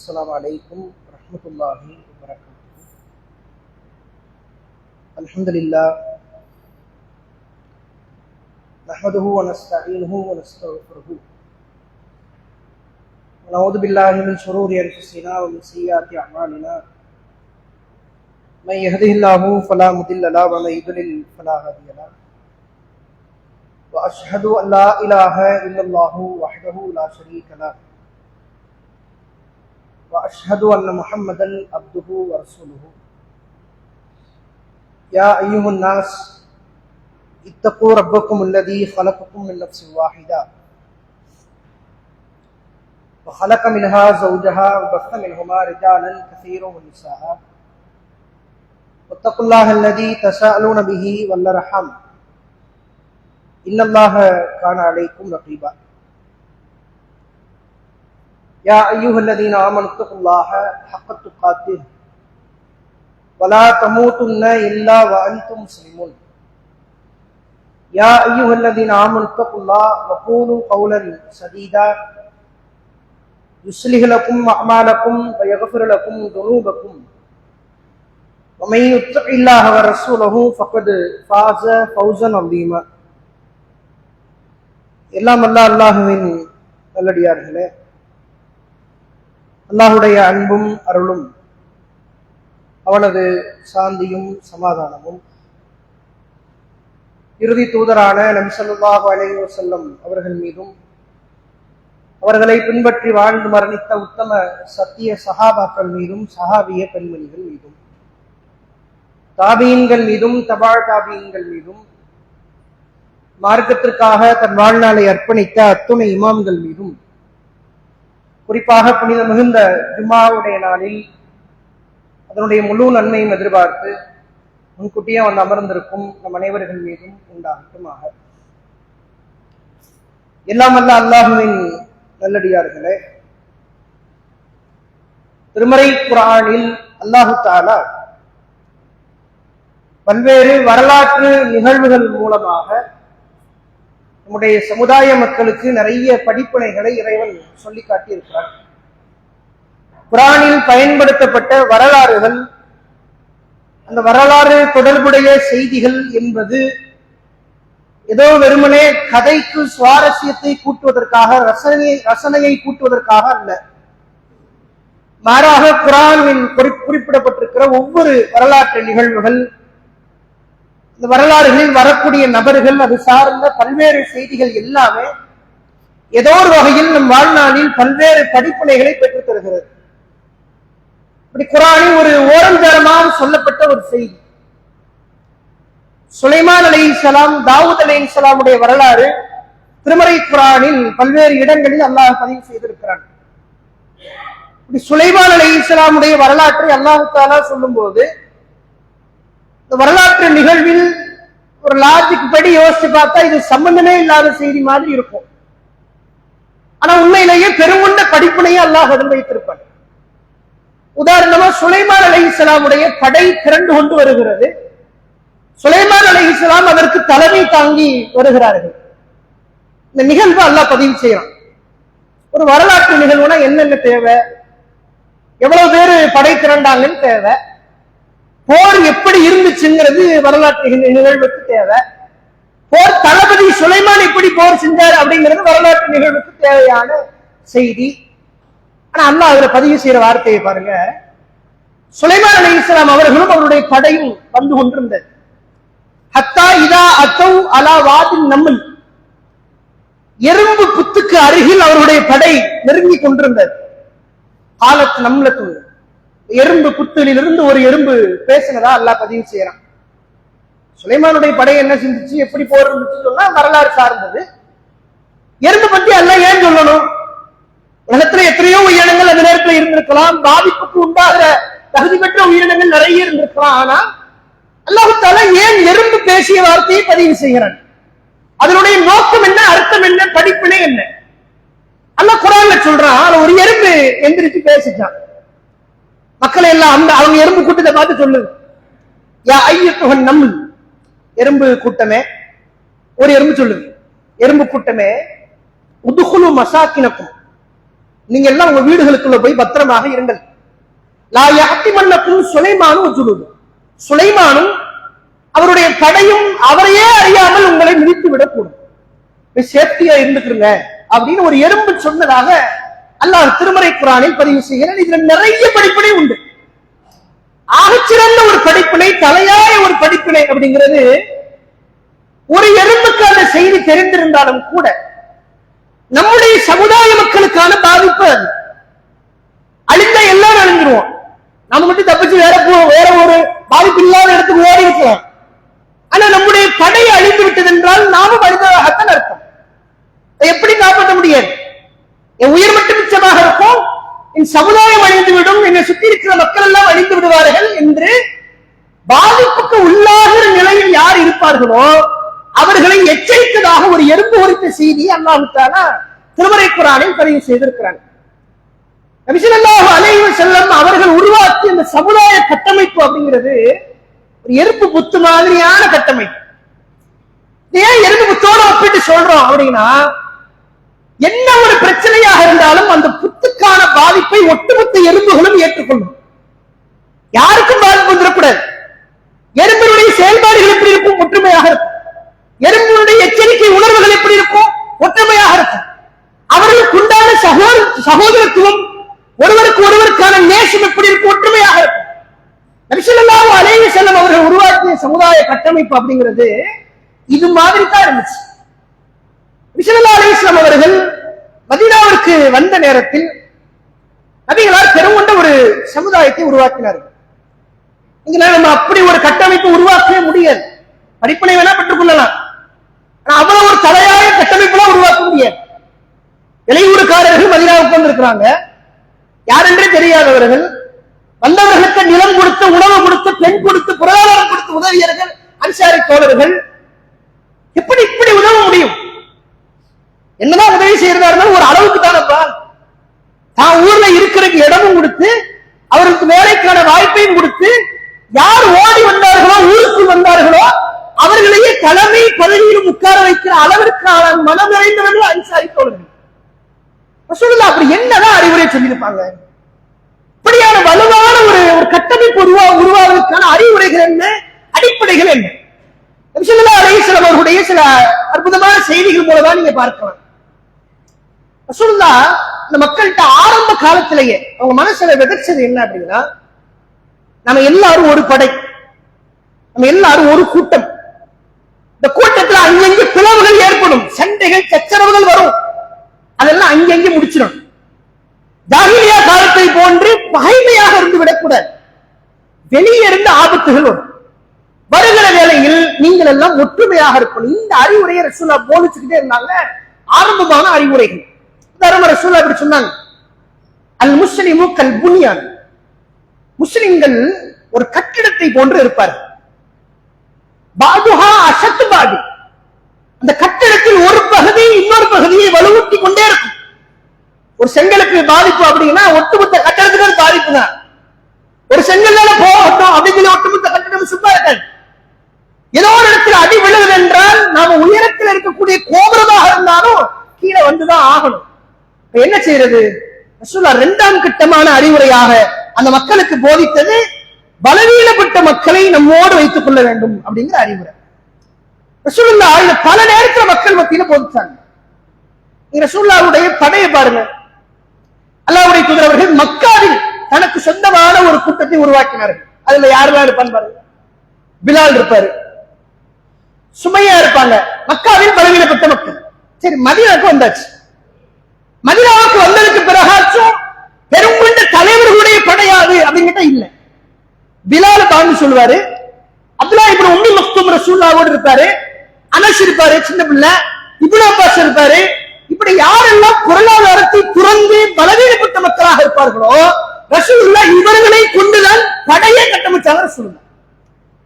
السلام عليكم ورحمة الله وبركاته. الحمد لله نحمده ونستعينه ونستغفره ونعوذ بالله من شرور أنفسنا ومن سيئات أعمالنا. من يهده الله فلا مضل له ومن يضلل فلا هادي له. وأشهد أن لا إله إلا الله وحده لا شريك له وأشهد أن محمدا عبده ورسوله. يا أيها الناس اتقوا ربكم الذي خلقكم من نفس واحدة وخلق منها زوجها وبث منهما رجالا كثيرا ونساء. واتقوا الله الذي تساءلون به والأرحام إن الله كان عليكم رقيبا. يا أيها الذين آمنوا اتقوا الله حق تقاته ولا تموتن إلا وأنتم مسلمون. يا أيها الذين آمنوا اتقوا الله وقولوا قولا سديدا يصلح لكم أعمالكم ويغفر لكم ذنوبكم ومن يطع الله ورسوله فقد فاز فوزا عظيما. எல்லாம் அல்லாஹ்வின் நல்லடியார்களே, அல்லாஹுடைய அன்பும் அருளும் அவனது சாந்தியும் சமாதானமும் இறுதி தூதரான நபி ஸல்லல்லாஹு அலைஹி வஸல்லம் அவர்கள் மீதும் அவர்களை பின்பற்றி வாழ்ந்து மரணித்த உத்தம சத்திய சஹாபாக்கள் மீதும் சஹாபிய பெண்மணிகள் மீதும் தாபீன்கள் மீதும் தபால் தாபீன்கள் மீதும் மார்க்கத்திற்காக தன் வாழ்நாளை அர்ப்பணித்த அத்துணை இமாம்கள் மீதும் குறிப்பாக புனித மிகுந்த ஜும்மாவுடைய நாளில் அதனுடைய முழு நன்மையும் எதிர்பார்த்து முன்கூட்டியே வந்து அமர்ந்திருக்கும் நம் அனைவர்கள் மீதும் உண்டாகட்டுமாக. எல்லாம் அல்ல அல்லாஹுவின் நல்லடியார்களே, திருமறை குர்ஆனில் அல்லாஹு தஆலா பல்வேறு வரலாற்று நிகழ்வுகள் மூலமாக நம்முடைய சமுதாய மக்களுக்கு நிறைய படிப்பினைகளை இறைவன் சொல்லி காட்டியிருக்கிறார். குர்ஆனில் பயன்படுத்தப்பட்ட வரலாறுகள், அந்த வரலாறு தொடர்புடைய செய்திகள் என்பது ஏதோ வெறுமனே கதைக்கு சுவாரஸ்யத்தை கூட்டுவதற்காக, ரசனையை கூட்டுவதற்காக அல்ல. மாறாக குர்ஆனில் குறிப்பிடப்பட்டிருக்கிற ஒவ்வொரு வரலாற்று நிகழ்வுகள், இந்த வரலாறுகளில் வரக்கூடிய நபர்கள், அது சார்ந்த பல்வேறு செய்திகள் எல்லாமே ஏதோ ஒரு வகையில் நம் வாழ்நாளில் பல்வேறு படிப்பினைகளை பெற்றுத் தருகிறது. இப்படி குர்ஆனில் ஒரு ஓரஞ்சரமாக சொல்லப்பட்ட ஒரு செய்தி, சுலைமான் அலைஹிஸ்ஸலாம், தாவூத் அலைஹிஸ்ஸலாமுடைய வரலாறு திருமறை குர்ஆனில் பல்வேறு இடங்களில் அல்லாஹ் பதிவு செய்திருக்கிறான். இப்படி சுலைமான் அலைஹிஸ்ஸலாமுடைய வரலாற்றை அல்லாஹ் தஆலா சொல்லும் போது இந்த வரலாற்று நிகழ்வில் ஒரு லாஜிக் படி யோசிச்சு பார்த்தா இது சம்பந்தமே இல்லாத செய்தி மாதிரி இருக்கும். ஆனா உண்மையிலேயே பெருங்கொண்ட படிப்பினையை அல்லாஹ் அதில் வைத்திருப்பான். உதாரணமா சுலைமான் அலைஹிஸ்ஸலாமுடைய படை திரண்டு கொண்டு வருகிறது. சுலைமான் அலைஹிஸ்ஸலாம் அதற்கு தலைமை தாங்கி வருகிறார்கள். இந்த நிகழ்வு அல்லாஹ் பதிவு செய்யறான். ஒரு வரலாற்று நிகழ்வுனா என்னென்ன தேவை, எவ்வளவு பேரு படை திரண்டாங்கன்னு தேவை, போர் எப்படி இருந்துச்சுங்கிறது வரலாற்று நிகழ்வுக்கு தேவை, போர் தளபதி சுலைமான் எப்படி போர் செஞ்சார் அப்படிங்கிறது வரலாற்று நிகழ்வுக்கு தேவையான செய்தி. ஆனா அல்லாஹ் அதுல பதிவு செய்யற வார்த்தையை பாருங்க, சுலைமான் அலைஹிஸ்ஸலாம் அவர்களும் அவருடைய படையும் வந்து கொண்டிருந்தது. ஹத்தா இதா அத்தௌ அலா வாதின் நம்மல், எறும்பு புத்துக்கு அருகில் அவருடைய படை நெருங்கி கொண்டிருந்தது. காலத் நம்மளுக்கு, எறும்பு புத்திலிருந்து ஒரு எறும்பு பேசினதா அல்லாஹ் பதிவு செய்யறான். சுலைமானுடைய படை என்ன செஞ்சிச்சு, எப்படி போர் இருந்துச்சு சொன்னா வரலாறு சார்ந்தது. எறும்பு பத்தி அல்லாஹ் ஏன் சொல்லணும்? உலகத்துல எத்தனையோ உயிரினங்கள் அந்த நேரத்தில் இருந்திருக்கலாம், பாதிப்புக்கு உண்டாகிற தகுதி பெற்ற உயிரினங்கள் நிறைய இருந்திருக்கலாம். ஆனா அல்லாஹ் தஆலா ஏன் எறும்பு பேசிய வார்த்தையை பதிவு செய்கிறான்? அதனுடைய நோக்கம் என்ன, அர்த்தம் என்ன, படிப்பினை என்ன? அல்லாஹ் குர்ஆன்ல சொல்றான், ஒரு எறும்பு எந்திரிச்சு பேசிச்சான். மக்களை எல்லாம் அவங்க எறும்பு கூட்டத்தை பார்த்து சொல்லுது, யா ஐயத்துஹன் நம்மல், எறும்பு கூட்டமே, ஒரு எறும்பு சொல்லுது, எறும்பு கூட்டமே, உதுகுலு மசாக்கினக்கும், நீங்க எல்லாம் உங்க வீடுகளுக்குள்ள போய் பத்திரமாக இருங்கள். லா யஹ்திமன்னக்கும் சுலைமானும் ஜுலூது, சுலைமானும் அவருடைய படையும் அவரையே அறியாமல் உங்களை மிதித்து விடக்கூடும், சேஃப்டியா இருந்துக்கிறங்க அப்படின்னு ஒரு எறும்பு சொன்னதாக அல்லாஹ் திருமறை குர்ஆனில் பதிவு செய்கிறார். இதுல நிறைய படிப்பினை உண்டு. ஆகச்சிறந்த ஒரு படிப்பினை, தலையாய ஒரு படிப்பினை அப்படிங்கிறது, ஒரு எறும்புக்கு அந்த செய்தி தெரிந்திருந்தாலும் கூட நம்முடைய சமுதாய மக்களுக்கான பாதிப்பு அது. அழிந்த எல்லாரும் அழிஞ்சிருவோம், நம்ம மட்டும் தப்பிச்சு வேற ஒரு பாதிப்பு இல்லாத இடத்துக்கு ஓடி இருக்கலாம். ஆனா நம்முடைய படை அழிந்து விட்டது என்றால் நாமும் அழிந்ததாகத்தான் அர்த்தம். எப்படி காப்பாற்ற முடியாது? என் உயிர் மட்டும் மிச்சமாக இருக்கும், என் சமுதாயம் அழிந்துவிடும், என்னை சுற்றி இருக்கிற மக்கள் எல்லாம் அழிந்து விடுவார்கள் என்று பாதிப்புக்கு உள்ளாகிற நிலையில் யார் இருப்பார்களோ அவர்களை எச்சரித்ததாக ஒரு எறும்பு குறித்த செய்தி அல்லாஹ் தஆலா திருமறை குர்ஆனில் பதிவு செய்திருக்கிறார். நபி ஸல்லல்லாஹு அலைஹி வஸல்லம் அவர்கள் உருவாக்கிய இந்த சமுதாய கட்டமைப்பு அப்படிங்கிறது ஒரு எறும்பு புத்து மாதிரியான கட்டமைப்பு. ஏன் எறும்பு புத்தோடு ஒப்பிட்டு சொல்றோம் அப்படின்னா, என்ன ஒரு பிரச்சனையாக இருந்தாலும் அந்த புத்துக்கான பாதிப்பை ஒட்டுமொத்த எறும்புகளும் ஏற்றுக்கொள்ளும், யாருக்கும் பாதிப்பு வந்துடக்கூடாது. எறும்பினுடைய செயல்பாடுகள் எப்படி இருக்கும், ஒற்றுமையாக இருக்கும். எறும்பினுடைய எச்சரிக்கை உணர்வுகள் எப்படி இருக்கும், ஒற்றுமையாக இருக்கும். அவர்களுக்கு உண்டான சகோதரத்துவம், ஒருவருக்கு ஒருவருக்கான நேசம் எப்படி இருக்கும், ஒற்றுமையாக இருக்கும். நபி ஸல்லல்லாஹு அலைஹி வஸல்லம் அவர்கள் உருவாக்கிய சமுதாய கட்டமைப்பு அப்படிங்கிறது இது மாதிரி தான் இருந்துச்சு. நபி ஸல்லல்லாஹு அலைஹி வஸல்லம் அவர்கள் மதீனாவிற்கு வந்த நேரத்தில் நபிகளார் பெருங்கொண்ட ஒரு சமுதாயத்தை உருவாக்கினார்கள். இங்க நம்ம அப்படி ஒரு கட்டமைப்பு உருவாக்கவே முடியாது. படிப்பினை வேணா பெற்றுக் கொள்ளலாம், ஆனா அவ்வளவு ஒரு தலையாய கட்டமைப்புலாம் உருவாக்க முடியாது. இளையூருக்காரர்கள் மதீனாவுக்கு வந்திருக்கிறாங்க, யாரென்றே தெரியாதவர்கள், வந்தவர்களுக்கு நிலம் கொடுத்து, உணவு கொடுத்து, பெண் கொடுத்து, பொருளாதாரம் கொடுத்து உதவியர்கள் அன்சாரி தோழர்கள். எப்படி இப்படி உதவ முடியும்? என்னதான் உதவி செய்யறதா இருந்தாலும் ஒரு அளவுக்கு தானப்பா. தான் ஊர்ல இருக்கிறதுக்கு இடமும் கொடுத்து, அவருக்கு வேலைக்கான வாய்ப்பையும் கொடுத்து, யார் ஓடி வந்தார்களோ, ஊருக்கு வந்தார்களோ, அவர்களையே தலைமை பதவியிலும் உட்கார வைக்கிற அளவிற்கான மனம் நிறைந்தவர்கள் அன்சாரி தோழர்கள். ரசூலுல்லாஹ் அப்படி என்னதான் அறிவுரை சொல்லியிருப்பாங்க? இப்படியான வலுவான ஒரு கட்டமைப்பு உருவாவதற்கான அறிவுரைகள் என்ன, அடிப்படைகள் என்ன? நபி ஸல்லல்லாஹு அலைஹி வஸல்லம் அவர்களுடைய சில அற்புதமான செய்திகள் மூலமா நீங்க பார்க்கலாம். ரசூலுல்லாஹ் இந்த மக்கள்கிட்ட ஆரம்ப காலத்திலேயே அவங்க மனசுல விதைச்சது என்ன அப்படின்னா, நம்ம எல்லாரும் ஒரு படை, நம்ம எல்லாரும் ஒரு கூட்டம். இந்த கூட்டத்துல அங்கங்க பிளவுகள் ஏற்படும், சண்டைகள் சச்சரவுகள் வரும், அதெல்லாம் அங்கங்கே முடிச்சிடும். ஜாஹிலியா காலத்தை போன்று பகைமையாக இருந்து விடக்கூடாது. வெளியே இருந்து ஆபத்துகள் வரும். வருகிற வேளையில் நீங்கள் எல்லாம் ஒற்றுமையாக இருக்கணும். இந்த அறிவுரையை ரசூலுல்லாஹ் போதிச்சுக்கிட்டே இருந்தாங்க. ஆரம்பமான அறிவுரைகள் தர்ம ரசூலுல்லாஹ் இப்படி சொன்னாங்க, அல் முஸ்லிமு கல் புனியான், முஸ்லிம்கள் ஒரு கட்டிடத்தை போன்று இருப்பார். பாதுஹா அஷத்து பாது, அந்த கட்டிடத்தில் ஒரு பகுதி இன்னொரு பகுதியை வலுவூட்டி கொண்டே இருக்கும். ஒரு செங்கலுக்கு பாதிப்பு அப்படின்னா ஒட்டுமொத்த கட்டடத்துக்கு பாதிப்பு தான். ஒரு செங்கல்ல போகட்டும் அப்படின்னு ஒட்டுமொத்த கட்டிடம் சும்மா இருக்காது. ஏதோ ஒரு இடத்துல அடி விழுகுது என்றால் நாம உயரத்தில் இருக்கக்கூடிய கோபுரமாக இருந்தாலும் கீழே வந்துதான் ஆகணும். என்ன செய்யறது? ரசூலுல்லாஹ் இரண்டாம் கட்டமான அறிவுரையாக அந்த மக்களுக்கு போதித்தது, பலவீனப்பட்ட மக்களை நம்மோடு வைத்துக் கொள்ள வேண்டும் அப்படிங்கிற அறிவுரை. ரசூலுல்லாஹ் பல நேரத்தில் மக்கள் மத்தியில போதிச்சாங்க. ரசூலுல்லாஹ்வுடைய படையை பாருங்க. அல்லாஹ்வுடைய தூதர் அவர்கள் மக்காவில் தனக்கு சொந்தமான ஒரு கூட்டத்தை உருவாக்கினார்கள். அதுல யாரெல்லாம் இருப்பான்னு பாருங்க. பிலால் இருப்பாரு, சுமையா இருப்பாங்க. மக்காவில் பலவீனப்பட்ட மக்கள். சரி, மதீனாவுக்கு வந்தாச்சு. மதீனாவுக்கு வந்ததுக்கு பிறகாச்சும் பெருங்கொண்ட தலைவர்களுடைய படையாது அப்படிங்கிட்ட இல்ல. பிலால் பாங்கு சொல்லுவாரு, அப்துல்லா இப்னு உம்மி மக்தூம் ரசூலுல்லாஹோடு இருப்பாரு, அனஸ் இருப்பாரு சின்ன பிள்ளை, இப்னு அப்பாஸ் இருப்பாரு. இப்படி யாரெல்லாம் பொருளாதாரத்தை துறந்து பலவீனப்பட்ட மக்களாக இருப்பார்களோ ரசூலுல்லாஹ் இவர்களை கொண்டுதான் படையை கட்டமைச்சாங்க. ரசூலுல்லாஹ்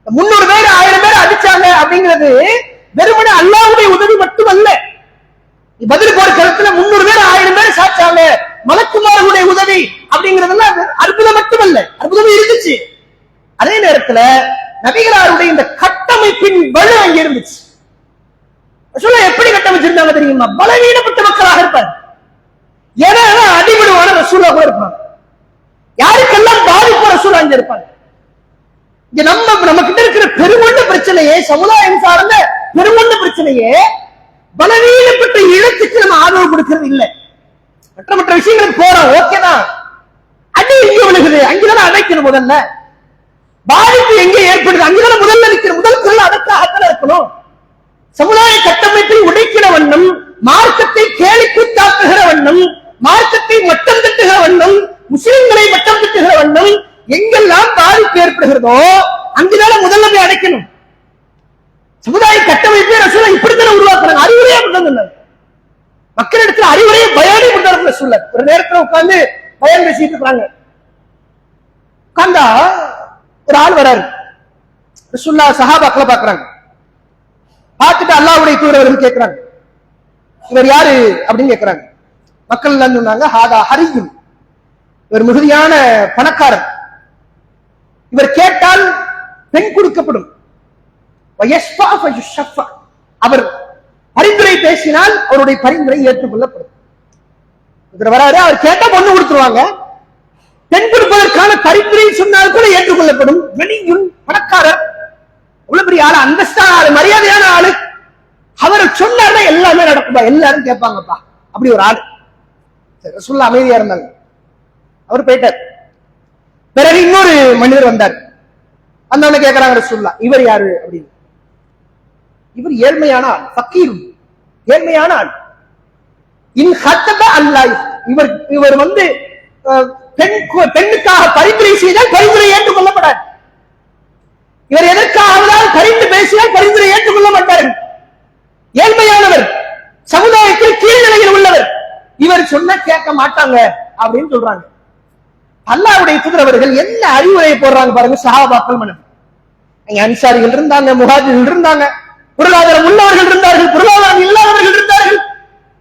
300 பேர் 1000 பேர் அடிச்சாங்க அப்படிங்கிறது வெறுமனே அல்லாஹ்வுடைய உதவி மட்டுமல்ல. பதில் போர் களத்துல 300 பேர் 1000 பேர் சாச்சாங்க, மலக்குமார்களுடைய உதவி அப்படிங்கிறதெல்லாம் அற்புதம் மட்டுமல்ல, அற்புதம் இருந்துச்சு. அதே நேரத்துல நபிகளாருடைய இந்த கட்டமைப்பின் வலு அங்க இருந்துச்சு. ரசூலுல்லாஹ் எப்படி கட்டமைச்சிருந்தாங்க தெரியுமா? பலவீனப்பட்ட மக்களாக இருப்பாங்க. ஏன்னா அடிபடுவான ரசூலுல்லாஹ் இருப்பாங்க. யாருக்கெல்லாம் பாதிப்பு ரசூலுல்லாஹ் அங்க இருப்பாங்க. இங்க நம்ம கிட்ட இருக்கிற பெருங்கொண்ட பிரச்சனையே, சமுதாயம் சார்ந்த பெருங்கொண்ட பிரச்சனையே, பலவீனப்பட்ட இழத்துக்கு நம்ம ஆதரவு கொடுக்கிறது இல்லை. மற்ற விஷயங்களுக்கு போறோம், ஓகேதான். அடி எங்க விழுகுது, அங்கதானே அடைக்கணும். முதல்ல பாதிப்பு எங்க ஏற்படுது, அங்கதானே முதல்ல நிற்கிற முதல் குரல் அதற்காகத்தான் இருக்கணும். சமுதாய கட்டமைப்பை உடைக்கிற வண்ணம், மார்க்கத்தை கேலி கூத்தாக்குகிற வண்ணம், மார்க்கத்தை மட்டம் தட்டுகிற வண்ணம், முஸ்லிம்களை மட்டம் தட்டுகிற வண்ணம் எங்கெல்லாம் பாதிப்பு ஏற்படுகிறதோ அங்குதான முதல்ல போய் அடைக்கணும். சமுதாய கட்டமைப்பை ரசூலுல்லாஹ் இப்படித்தான உருவாக்குறாங்க. அறிவுரையா பண்ணாங்க. மக்களிடத்துல அறிவுரையை பயானே பண்ணாங்க ரசூலுல்லாஹ். ஒரு நேரத்துல உட்கார்ந்து பயான் பேசிட்டு இருக்காங்க. உட்கார்ந்தா ஒரு ஆள் வராரு. ரசூலுல்லாஹ் சஹாபாக்களை பாக்குறாங்க. பார்த்துட்டு அல்லாஹ்வுடைய தூதர் கேட்கிறாங்க, இவர் யாரு அப்படின்னு கேட்கிறாங்க. மக்கள் எல்லாம் சொன்னாங்க, ஹாதா ஹரியுன், இவர் மிகுதியான பணக்காரர், இவர் கேட்டால் பெண் கொடுக்கப்படும், அவர் பரிந்துரை பேசினால் அவருடைய பரிந்துரை ஏற்றுக்கொள்ளப்படும். இவர் வராரு, அவர் கேட்டா பொண்ணு கொடுத்துருவாங்க, பெண் கொடுப்பதற்கான பரிந்துரை சொன்னால் கூட ஏற்றுக்கொள்ளப்படும். வெளியும் பணக்காரர், அவ்வளவு பெரிய ஆளு, அந்தஸ்தான ஆளு, மரியாதையான ஆளு, அவர் சொன்னார்னா எல்லாமே நடக்கும்பா, எல்லாரும் கேட்பாங்கப்பா, அப்படி ஒரு ஆளு. ரசூலுல்லாஹ் அமைதியா இருந்தாங்க. அவர் போயிட்டார். பிறகு இன்னொரு மனிதர் வந்தார். வந்தவன கேட்கிறாங்க ரசூலுல்லாஹ், இவர் யாரு அப்படின்னு. இவர் ஏழ்மையான ஆள், ஃபக்கீர், ஏழ்மையான ஆள். இன் ஹத்தப அல்லாஹ், இவர் பெண்ணுக்காக பரிந்துரை செய்தால் பரிந்துரை ஏற்றுக்கொள்ளப்படாது. இவர் எதற்காக பரிந்து பேசியால் பரிந்துரை ஏற்றுக்கொள்ள மாட்டார்கள். ஏழ்மையானவர், சமுதாயத்தில் கீழ்நிலையில் உள்ளவர், இவர் சொன்ன கேட்க மாட்டாங்க அப்படின்னு சொல்றாங்க. அல்லாஹ்வுடைய தூதர் அவர்கள் என்ன அறிவுரையை போடுறாங்க பாருங்க. சஹாபாக்கள் மனம், அன்சாரிகள் இருந்தாங்க, முஹாஜிர்கள் இருந்தாங்க, பொருளாதாரம் உள்ளவர்கள் இருந்தார்கள், பொருளாதாரம் இல்லாதவர்கள் இருந்தார்கள்.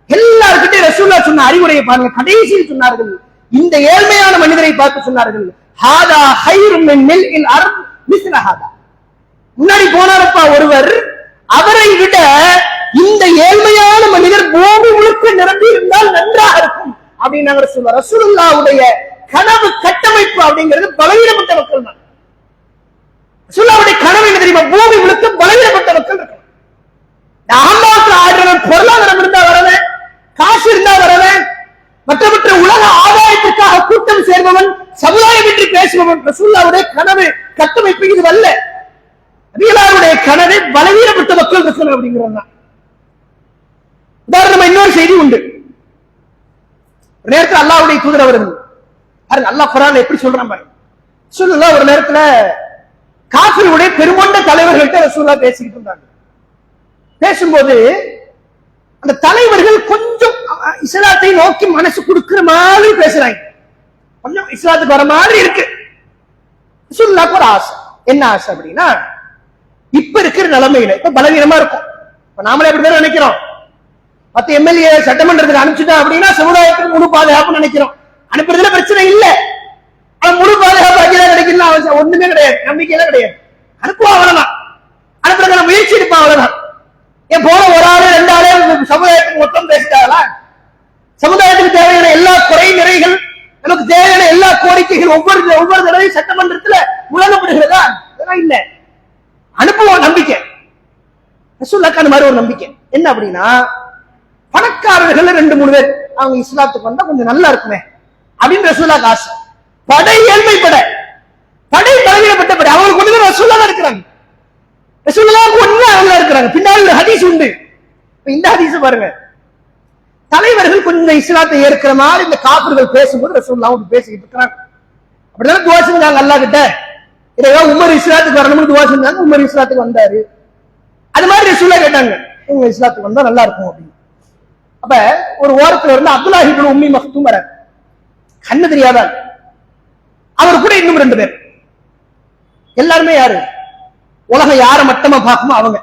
எல்லாருக்கிட்டையும் ரசூலுல்லாஹ் சொன்ன அறிவுரையை பாருங்க. கடைசியில் சொன்னார்கள், இந்த ஏழ்மையான மனிதரை பார்த்து சொன்னார்கள், ஹாதா ஹைரும் மின் மில்இல் அர்த் மிஸ்ல ஹாதா. முன்னாடி போனாரப்பா ஒருவர், அவரை விட இந்த ஏழ்மையான மனிதர் பூமி முழுக்க நிரம்பி இருந்தால் நன்றாக இருக்கும் அப்படின்னு ரசூலுல்லாஹ். ரசூலுல்லாஹ்வுடைய கனவு கட்டமைப்பு அப்படிங்கிறது பலவீனப்பட்ட மக்கள் தான். ரசூலுல்லாஹ்வுடைய கனவு என்ன தெரியுமா? பூமி முழுக்க பலவீனப்பட்ட மக்கள் இருக்கணும். அகம்பாவத்தில் ஆடுறவன், பொருளாதாரம் இருந்தா வரவன், காசு இருந்தா வரவன், மற்ற உலக ஆதாயத்திற்காக கூட்டம் சேர்பவன், சமுதாயம் என்று பேசுபவன். ரசூலுல்லாஹ்வுடைய கனவு கட்டமைப்பு இது அல்ல. நபிகளாருடைய கனவை பலவீனப்பட்ட மக்கள் இருக்கணும் அப்படிங்கிறது. உதாரணமா இன்னொரு செய்தி உண்டு. நேரத்தில் அல்லாஹ்வுடைய தூதர் அவர்கள் அல்லாஹ் குர்ஆன்ல எப்படி சொல்றான் பாருங்க. ரசூலுல்லாஹ் ஒரு நேரத்துல காஃபிர்களுடைய பெருமொண்ட தலைவர்கள்ட்ட ரசூலுல்லாஹ் பேசிக்கிட்டு இருந்தாங்க. பேசும்போது அந்த தலைவர்கள் கொஞ்சம் இஸ்லாத்தை நோக்கி மனசு கொடுக்கிற மாதிரி பேசுறாங்க. கொஞ்சம் இஸ்லாத்துக்கு வர மாதிரி இருக்கு. ரசூலுல்லாஹ்க்கு ஒரு ஆசை. என்ன ஆசை அப்படின்னா, இப்ப இருக்கிற நிலைமையில இப்ப பலவீனமா இருக்கும். இப்ப நாமளே அப்படிதான் நினைக்கிறோம். 10 எம்எல்ஏ சட்டமன்றத்துக்கு அனுப்பிச்சுட்டா அப்படின்னா சமுதாயத்துக்கு முழு பாதுகாப்பு நினைக்கிறோம். அனுப்புறதுல பிரச்சனை இல்ல. ஆனா முழு பாதுகாப்பு அங்கேதான் கிடைக்கணும் ஒண்ணுமே கிடையாது, நம்பிக்கையில கிடையாது. அனுப்புவா அவ்வளவுதான், அனுப்புறதுக்கான முயற்சி எடுப்பா அவ்வளவுதான். ஏன் போன ஒரு ஆளு 2 ஆளு சமுதாயத்துக்கு மொத்தம் பேசிட்டாங்களா? சமுதாயத்துக்கு தேவையான எல்லா குறை நிறைகள், நமக்கு தேவையான எல்லா கோரிக்கைகள் ஒவ்வொரு தடவையும் சட்டமன்றத்துல முழங்கப்படுகிறதா? அதெல்லாம் இல்ல. அனுப்புவோம் நம்பிக்கை. ரசூலுல்லாஹ்க்கு அந்த மாதிரி ஒரு நம்பிக்கை. என்ன அப்படின்னா, பணக்காரர்கள் 2-3 பேர் அவங்க இஸ்லாத்துக்கு வந்தா கொஞ்சம் நல்லா இருக்குமே அப்படின்னு ரசூலுல்லாஹ்க்கு ஆசை. படை ஏழ்மைப்பட, படை பலவீனப்பட்ட படை, அவங்களுக்கு ஒண்ணுமே ரசூலுல்லாஹ் இருக்கிறாங்க. ரசூலுல்லாஹ்க்கு ஒண்ணு அவங்க இருக்கிறாங்க. பின்னாடி ஒரு ஹதீஸ் உண்டு. இந்த ஹதீஸ் பாருங்க. தலைவர்கள் கொஞ்சம் இஸ்லாத்தை ஏற்கிற மாதிரி இந்த காபிர்கள் பேசும்போது ரசூலுல்லாஹ் பேசிக்கிட்டு இருக்கிறாங்க. அப்படிதான் துவா செஞ்சாங்க அல்லாஹ் கிட்ட. இதோ உமர் இஸ்லாத்துக்கு வரணும்னு துவா செஞ்சாங்க. உமர் இஸ்லாத்துக்கு வந்தாரு. அது மாதிரி ரசூலுல்லாஹ் கேட்டாங்க, இவங்க இஸ்லாத்துக்கு வந்தா நல்லா இருக்கும் அப்படின்னு. அப்ப ஒரு ஓரத்துல இருந்து அப்துல்லாஹ் இப்னு உம்மி மக்தூம் வர, கண்ணு தெரியாதான், அவர் கூட இன்னும் 2 பேர். எல்லாருமே யாரு? உலகம் யார மட்டமா பார்க்குமோ அவங்க.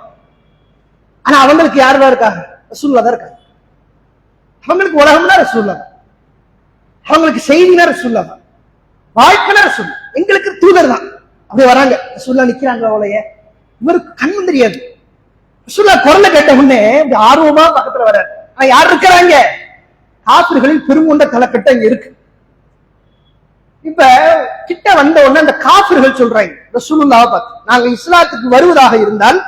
ஆனா அவங்களுக்கு யாருதான் இருக்காங்க? ரசூலுல்லாஹ் தான் இருக்காங்க. அவங்களுக்கு உலகம்னா ரசூலுல்லாஹ் தான், அவங்களுக்கு செய்தினா ரசூலுல்லாஹ் தான், வாழ்க்கைனா ரசூல், எங்களுக்கு தூதர் தான். அப்படி வராங்க, ரசூலுல்லாஹ் நிக்கிறாங்க. அவளைய இவருக்கு கண்ணு தெரியாது. ரசூலுல்லாஹ் குரலை கேட்ட உடனே ஆர்வமா பக்கத்துல வர, யார் இருக்கிறாங்க? காபிர்களில் பெருங்கொண்ட தலைக்கட்ட இங்க இருக்கு. இப்ப கிட்ட வந்த உடனே அந்த காபிர்கள் சொல்றாங்க ரசூலுல்லாஹ் பார்த்து, நாங்க இஸ்லாத்துக்கு வருவதாக இருந்தால்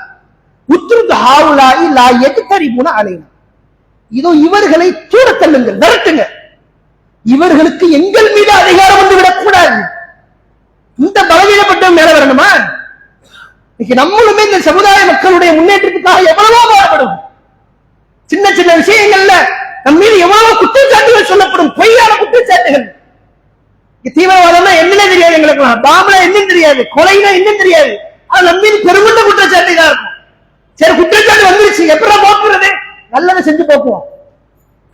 உத்ருத் ஹாவுலாஇ லா யக்தரிபுன அலைனா, இதோ இவர்களை தூர தள்ளுங்கள், விரட்டுங்க, இவர்களுக்கு எங்கள் மீது அதிகாரம் வந்து விடக்கூடாது. இந்த பலவீனப்பட்ட மேல வரணுமா? இன்னைக்கு நம்மளுமே இந்த சமுதாய மக்களுடைய முன்னேற்றத்துக்காக எவ்வளவோ பாடுபடும். சின்ன சின்ன விஷயங்கள்ல நம் மீது எவ்வளவோ குற்றச்சாட்டுகள் சொல்லப்படும், பொய்யான குற்றச்சாட்டுகள். தீவிரவாதம்னா என்னன்னே தெரியாது எங்களுக்கு, பாம்புல என்னன்னு தெரியாது, கொலைனா என்னன்னு தெரியாது. அது நம்ம மீது பெருமண்ட குற்றச்சாட்டு தான் இருக்கும். சரி, குற்றச்சாட்டு வந்துருச்சு, எப்படி போக்குறது? நல்லதை செஞ்சு போக்குவோம்,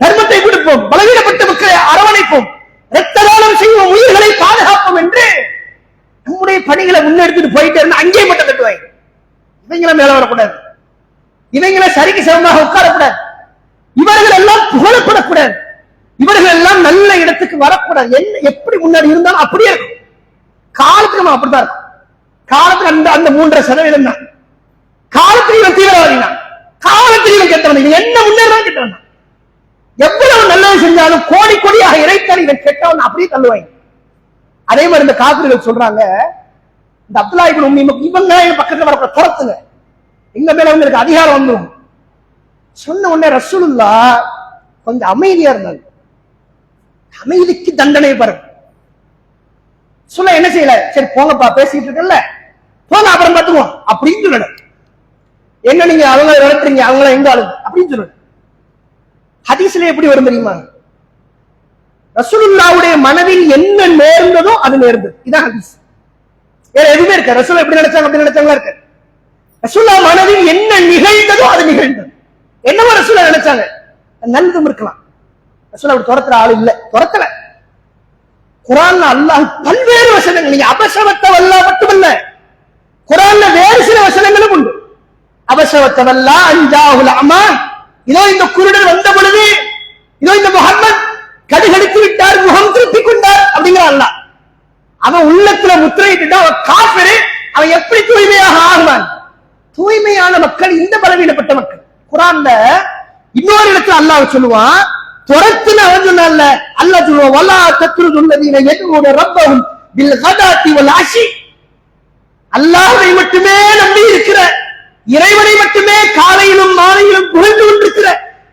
தர்மத்தை கொடுப்போம், பலவீனப்பட்ட மக்களை அரவணைப்போம், இரத்த தானம் செய்வோம், உயிர்களை பாதுகாப்போம் என்று நம்முடைய பணிகளை முன்னெடுத்துட்டு போயிட்டே இருந்தா அங்கேயே மட்டும் கட்டுவாங்க. இவங்களை மேல வரக்கூடாது, இவங்களை சரிக்கு சமமாக உட்காரக்கூடாது, இவர்கள் எல்லாம் புகழப்படக்கூடாது, இவர்கள் எல்லாம் நல்ல இடத்துக்கு வரக்கூடாது. என்ன எப்படி முன்னாடி இருந்தாலும் அப்படியே இருக்கும். காலத்துக்கு நம்ம அப்படித்தான் இருக்கும். காலத்துக்கு அந்த 3.5% தான். காலத்தில் இவன் தீவிரவாதி தான், காலத்தில் இவன் கெட்டவன், இவன் என்ன முன்னேறான் கெட்டவன் தான். எவ்வளவு நல்லது செஞ்சாலும் கோடி கோடியாக இறைத்தான் இவன் கெட்டவன் அப்படியே தள்ளுவாங்க. அதே மாதிரி இந்த காபிர்கள் சொல்றாங்க, இந்த அப்துல்லாஹ் இப்னு உம்மி இவங்க எங்க பக்கத்துல வரக்கூடாது, துரத்துங்க, எங்க மேல உங்களுக்கு அதிகாரம் வந்துடும். சொன்ன உடனே ரசூலுல்லாஹ் கொஞ்சம் அமைதியா இருந்தாங்க. அமைதிக்கு தண்டனை பாருங்க. சொல்ல என்ன செய்யல, சரி போங்கப்பா, பேசிட்டு இருக்கல, போங்க, அப்புறம் பார்த்துக்குவோம் அப்படின்னு சொல்லல. என்ன நீங்க அவங்க நடத்துறீங்க, அவங்கள எங்க ஆளுங்க அப்படின்னு சொல்லல. ஹதீஸ்ல எப்படி வரும் தெரியுமா? ரசூலுல்லாஹ்வுடைய மனதில் என்ன நேர்ந்ததோ அது நேர்ந்தது. இதான் ஹதீஸ். வேற எதுவுமே இருக்க. ரசூல் எப்படி நினைச்சாங்க அப்படி நினைச்சாங்களா இருக்கு. ரசூல்லா மனதில் என்ன நிகழ்ந்ததோ அது நிகழ்ந்தது. என்னவோ ரசூல்லா நினைச்சாங்க. நல்லதும் இருக்கலாம். ரசூல்லா அப்படி துரத்துற ஆள் இல்ல, துரத்தல. குரான்ல அல்லாஹ் பல்வேறு வசனங்கள், நீங்க அபசவத்தவல்லா மட்டுமல்ல, குரான்ல வேறு சில வசனங்களும் உண்டு. அபசவத்தவல்லா அஞ்சாஹுல் அமா, இதோ இந்த குருடர் வந்த பொழுது இதோ இந்த முஹம்மத் கடுகடித்து விட்டார், முகம் திருப்பிக் கொண்டார் அப்படிங்கிற அல்லாஹ். அவன் உள்ளத்துல முத்திரையிட்டு அவன் காஃபிரு, அவன் எப்படி தூய்மையாக ஆகுவான்? தூய்மையான மக்கள் இந்த பலவீனப்பட்ட மக்கள். குரான்ல இன்னொரு இடத்துல அல்லாஹ் சொல்லுவான், துரத்துன்னு அவன் சொன்னான்ல, அல்லாஹ் சொல்லுவான் வலா தத்ருதுல்லதீன யதுஊன ரப்பஹும் பில் கதாத்தி வல் அஷி. அல்லாஹ்வை மட்டுமே நம்பி இருக்கிற, இறைவனை மட்டுமே காலையிலும் மாலையிலும் புகழ்ந்து கொண்டிருக்கிற,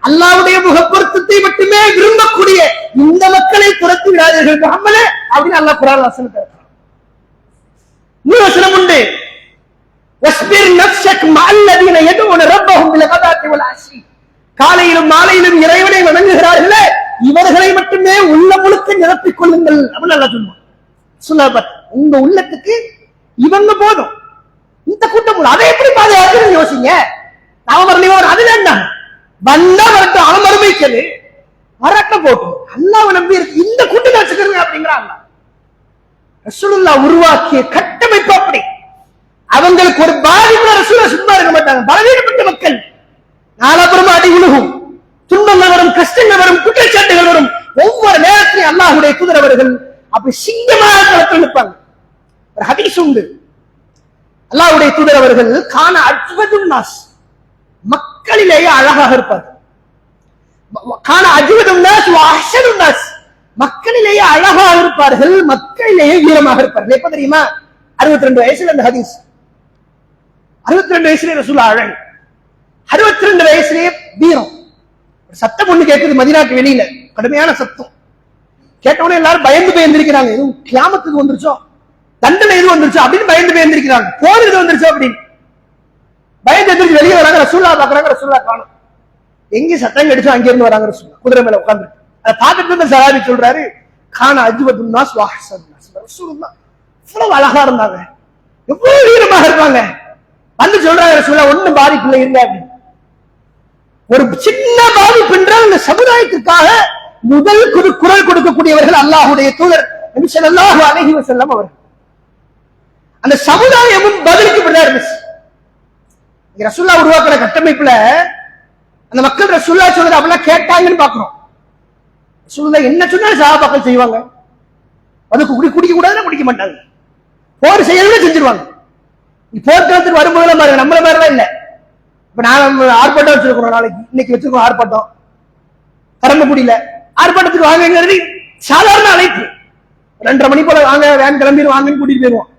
அல்லாஹ்வுடைய முகப்பொருத்தத்தை மட்டுமே விரும்பக்கூடிய இந்த மக்களை துரத்தி விடாதீர்கள் முஹம்மதே அப்படின்னு அல்லாஹ் குர்ஆன்ல வசனத்தை சொல்றான். இன்னொரு வசனம் உண்டு, வஸ்பிர் நஃப்ஸக் மஅல்லதீன யதுஊன ரப்பஹும் பில் கதாத்தி வல் அஷி. காலையிலும் மாலையிலும் இறைவனை வணங்குகிறார்களே இவர்களை மட்டுமே உள்ள முழுக்க நிரப்பிக் கொள்ளுங்கள் அப்படின்னு அல்லாஹ் சொல்லுவான். சுலபத், உங்க உள்ளத்துக்கு இவங்க போதும், இந்த கூட்டம் அதை எப்படி பாதுகாக்கணும்னு யோசிங்க. நவமரணிவர் அதுல என்ன வந்தா வரட்டும், அவன் மறுமைக்கது வரட்ட போட்டும், அல்லாஹ்வை நம்பி இருக்கு இந்த கூட்டத்தை வச்சுக்கிறீங்க அப்படிங்கிறாங்க. ரசூலுல்லாஹ் உருவாக்கிய கட்டமைப்பு அப்படி. அவங்களுக்கு ஒரு பாதிப்பு ரசூலுல்லாஹ் சும்மா இருக்க மாட்டாங்க. பலவீனப்பட்ட மக்கள் நாலாபுரமா அடி உழுகும், துன்பங்கள் வரும், கஷ்டங்கள் வரும், குற்றச்சாட்டுகள் வரும். ஒவ்வொரு நேரத்திலும் அல்லாஹ்வுடைய தூதரவர்கள் அப்படி சிங்கமாக களத்தில் நிற்பாங்க. ஒரு ஹதீஸ் உண்டு, அல்லாஹ்வுடைய தூதரவர்கள் கான அஜ்வதுன் நாஸ், மக்களிலேயே அழகாக இருப்பார். கான அஜ்வதுன் நாஸ் வ அஹ்ஸனுன் நாஸ், மக்களிலேயே அழகாக இருப்பார்கள், மக்களிலேயே வீரமாக இருப்பார்கள். எப்ப தெரியுமா? 62 வயசுல அந்த ஹதீஸ். 62 வயசுல ரசூலுல்லாஹ் அழகு, 62 வயசுலயே வீரம். சத்தம் ஒண்ணு கேட்குது மதீனாக்கு வெளியில, கடுமையான சத்தம். கேட்டவுடனே எல்லாரும் பயந்து போயிருந்திருக்கிறாங்க. எதுவும் கியாமத்துக்கு வந்துருச்சோ, தண்டனை எது வந்துருச்சோ அப்படின்னு பயந்து போயிருந்திருக்கிறாங்க. போர் எது வந்துருச்சோ அப்படின்னு பயந்து எதிர்த்து வெளியே வராங்க. ரசூலுல்லாஹ் பாக்குறாங்க, ரசூலுல்லாஹ் காணோம். எங்க சத்தம் கடிச்சோ அங்க இருந்து வராங்க. ரசூலுல்லாஹ் குதிரை மேல உட்கார்ந்து அதை பார்த்துட்டு இருந்த சஹாபி சொல்றாரு, கான அஜ்வதுன் நாஸ் வ அஹ்ஸனுன் நாஸ். ரசூலுல்லாஹ் இவ்வளவு அழகா இருந்தாங்க, எவ்வளவு வீரமாக இருப்பாங்க. வந்து சொல்றாங்க ரசூலுல்லாஹ் ஒண்ணும் பாதிப்பு இல்லை இருங்க அப்படின்னு. ஒரு சின்ன பாதிப்பு என்றால் இந்த சமுதாயத்திற்காக முதல் குரல் கொடுக்கக்கூடியவர்கள் அல்லாஹ்வுடைய தூதர் நபி ஸல்லல்லாஹு அலைஹி வஸல்லம் அவர்கள். அந்த சமுதாயமும் பதிலுக்கு இருந்துச்சு. ரசூலுல்லாஹ் உருவாக்குற கட்டமைப்புல அந்த மக்கள் ரசூலுல்லாஹ் சொல்றது அப்படிலாம் கேட்டாங்கன்னு பாக்குறோம். ரசூலுல்லாஹ் என்ன சொன்னாலும் சஹாபாக்கள் செய்வாங்க. அதுக்கு குடிக்க கூடாதுன்னா குடிக்க மாட்டாங்க, போர் செய்யறதுன்னு செஞ்சிருவாங்க. போர்க்களத்துக்கு வரும்போதெல்லாம் பாருங்க, நம்மள மாதிரிலாம் இல்லை. இப்ப நான் ஆர்ப்பாட்டம் வச்சிருக்கோம், நாளைக்கு இன்னைக்கு வச்சிருக்கோம் ஆர்ப்பாட்டம் பரமக்குடியில. ஆர்ப்பாட்டத்துக்கு வாங்கிறது சாதாரண அழைப்பு. 2:30 மணி போல வாங்க, வேன் கிளம்பிடும் வாங்கன்னு கூட்டிட்டு போயிருவோம்.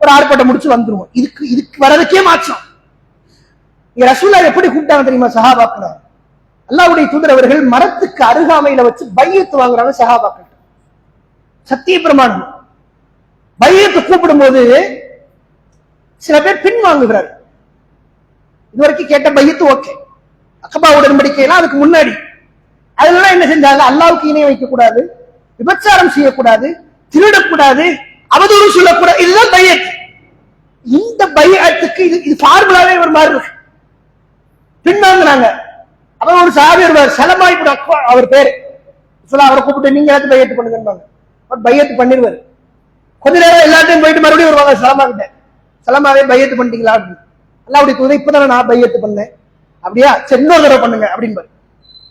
ஒரு ஆர்ப்பாட்டம் முடிச்சு வந்துருவோம். இதுக்கு வரதுக்கே மாற்றம். ரசூலுல்லாஹ் எப்படி கூப்பிட்டாங்க தெரியுமா? சஹாபாக்கள் அல்லாஹ்வுடைய தூதர் அவர்கள் மரத்துக்கு அருகாமையில வச்சு பையத்து வாங்குறாங்க சஹாபாக்கள். சத்திய பிரமாணம் பையத்து கூப்பிடும் போது சில பேர் பின் வாங்குகிறார். இதுவரைக்கும் கேட்ட பையத்து ஓகே, அக்கபா உடன்படிக்கைலாம் அதுக்கு முன்னாடி. அதெல்லாம் என்ன செஞ்சாங்க? அல்லாஹ்வுக்கு இணை வைக்க கூடாது, விபச்சாரம் செய்யக்கூடாது, திருடக்கூடாது, அவதூறு சொல்லக்கூடாது. இதுதான் பையத். இந்த பையத்துக்கு இது ஃபார்முலாவே ஒரு மாதிரி இருக்கு. பின்வாங்குறாங்க. அவர் ஒரு சஹாபி வருவார், சலமா இப்னு அக்வா அவர் பேரு. அவரை கூப்பிட்டு நீங்க எல்லாத்தையும் பையத்து பண்ணுங்க, அவர் பையத்து பண்ணிடுவார். கொஞ்ச நேரம் எல்லாத்தையும் போயிட்டு மறுபடியும் வருவாங்க சலமா கிட்ட, சலமாவே பையத்து பண்ணிட்டீங்களா அப்படின்னு. அல்லாஹ்வுடைய தூதர் இப்பதானே நான் பையத்து பண்ணேன். அப்படியா, சரி இன்னொரு தடவை பண்ணுங்க அப்படின்பாரு.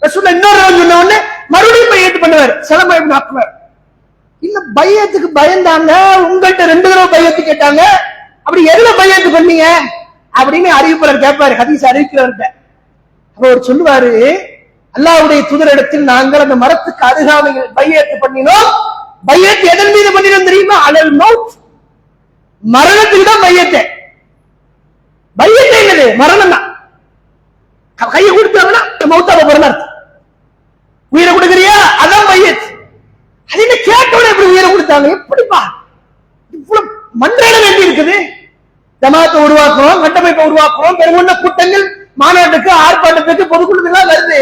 ரசூலுல்லாஹ் இன்னொரு தடவை சொன்ன உடனே மறுபடியும் பையத்து பண்ணுவார் சலமா இப்னு அக்வா. இல்ல பையத்துக்கு பயந்தாங்க, உங்கள்கிட்ட 2 தடவை பையத்து கேட்டாங்க, அப்படி எதுல பையத்து பண்ணீங்க அப்படின்னு அறிவிப்பாளர் கேட்பாரு, ஹதீஸ் அறிவிக்கிறவர்கிட்ட. அவர் சொல்லுவாரு, அல்லாஹ்வுடைய தூதரிடத்தில் நாங்கள் அந்த மரத்துக்கு அருகாமையில் பையத்து பண்ணினோம். பையத்து எதன் மீது பண்ணினோம் தெரியுமா? அலல் மௌத், மரணத்துக்கு தான் பையத்தை. பையத்தை என்னது? மரணம் தான். கையை கொடுத்தாங்கன்னா மௌத்தாவ போறன்னு அர்த்தம். உயிரை கொடுக்குறியா, அதான் பையத். அது என்ன கேட்டோட எப்படி உயிரை கொடுத்தாங்க? எப்படிப்பா இவ்வளவு மன்றாட வேண்டி இருக்குது? ஜமாத்தை உருவாக்குறோம், கட்டமைப்பை உருவாக்குறோம், பெருமொன்ன கூட்டங்கள் மாநாட்டுக்கு ஆர்ப்பாட்டத்துக்கு பொதுக்குழுக்கெல்லாம் வருது.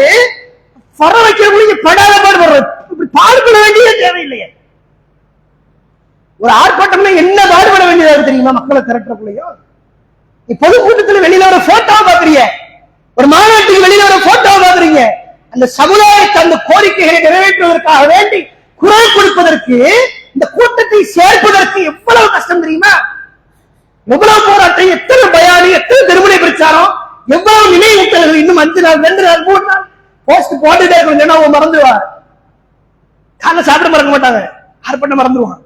வர வைக்கிறவங்களுக்கு படாத பாடுபடுறது, இப்படி பாடுபட வேண்டிய தேவையில்லையே. ஒரு ஆர்ப்பாட்டம்னா என்ன பாடுபட வேண்டியதாக தெரியுமா? மக்களை திரட்டுறக்குள்ளையும் நீ பொதுக்கூட்டத்தில் வெளியில ஒரு போட்டோவை பாக்குறீங்க, ஒரு மாநாட்டுக்கு வெளியில ஒரு போட்டோவை பாக்குறீங்க. அந்த சமுதாயத்தை அந்த கோரிக்கைகளை நிறைவேற்றுவதற்காக வேண்டி குரல் கொடுப்பதற்கு, இந்த கூட்டத்தை சேர்ப்பதற்கு எவ்வளவு கஷ்டம் தெரியுமா? எவ்வளவு போராட்டம், எத்தனை பயானி, எத்தனை திருமண பிரச்சாரம், எவ்வளவு நினைவூட்டல்கள். இன்னும் 5 நாள் 2 நாள் 3 நாள் போஸ்ட் போட்டுட்டே இருக்கணும். அவங்க மறந்துடுவாங்க, காலை சாப்பிட மறக்க மாட்டாங்க, ஆர்ப்பாட்டம் மறந்துடுவாங்க.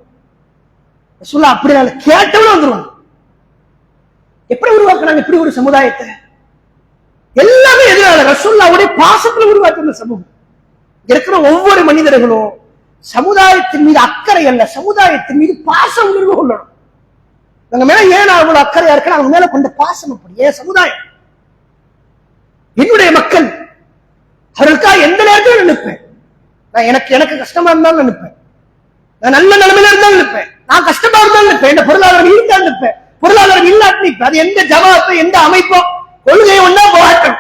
சொல்ல அப்படி கேட்டவனும் வந்துருவாங்க. எப்படி உருவாக்குறாங்க இப்படி ஒரு சமுதாயத்தை? எல்லாமே எதிராக ரசூலுல்லாஹ்வுடைய பாசத்துல உருவாக்குற சமூகம். இருக்கிற ஒவ்வொரு மனிதர்களும் சமுதாயத்தின் மீது அக்கறை அல்ல, சமுதாயத்தின் மீது பாச உணர்வு கொள்ளணும். அவங்க மேல ஏன் அவ்வளவு அக்கறையா இருக்கு? அவங்க மேல கொண்ட பாசம் அப்படி. ஏன் சமுதாயம், என்னுடைய மக்கள், அவர்களுக்காக எந்த நேரத்திலும் நினைப்பேன். நான் எனக்கு கஷ்டமா இருந்தாலும் நினைப்பேன், நான் நல்ல நிலைமையில இருந்தாலும் நினைப்பேன், நான் கஷ்டமா இருந்தாலும் நினைப்பேன், இந்த பொருளாதாரம் இருந்தாலும் நினைப்பேன், பொருளாதாரம் இல்லாட்டி நிற்பேன். அது எந்த ஜமாத்தோ எந்த அமைப்போ கொள்கை ஒன்றா போராட்டம்.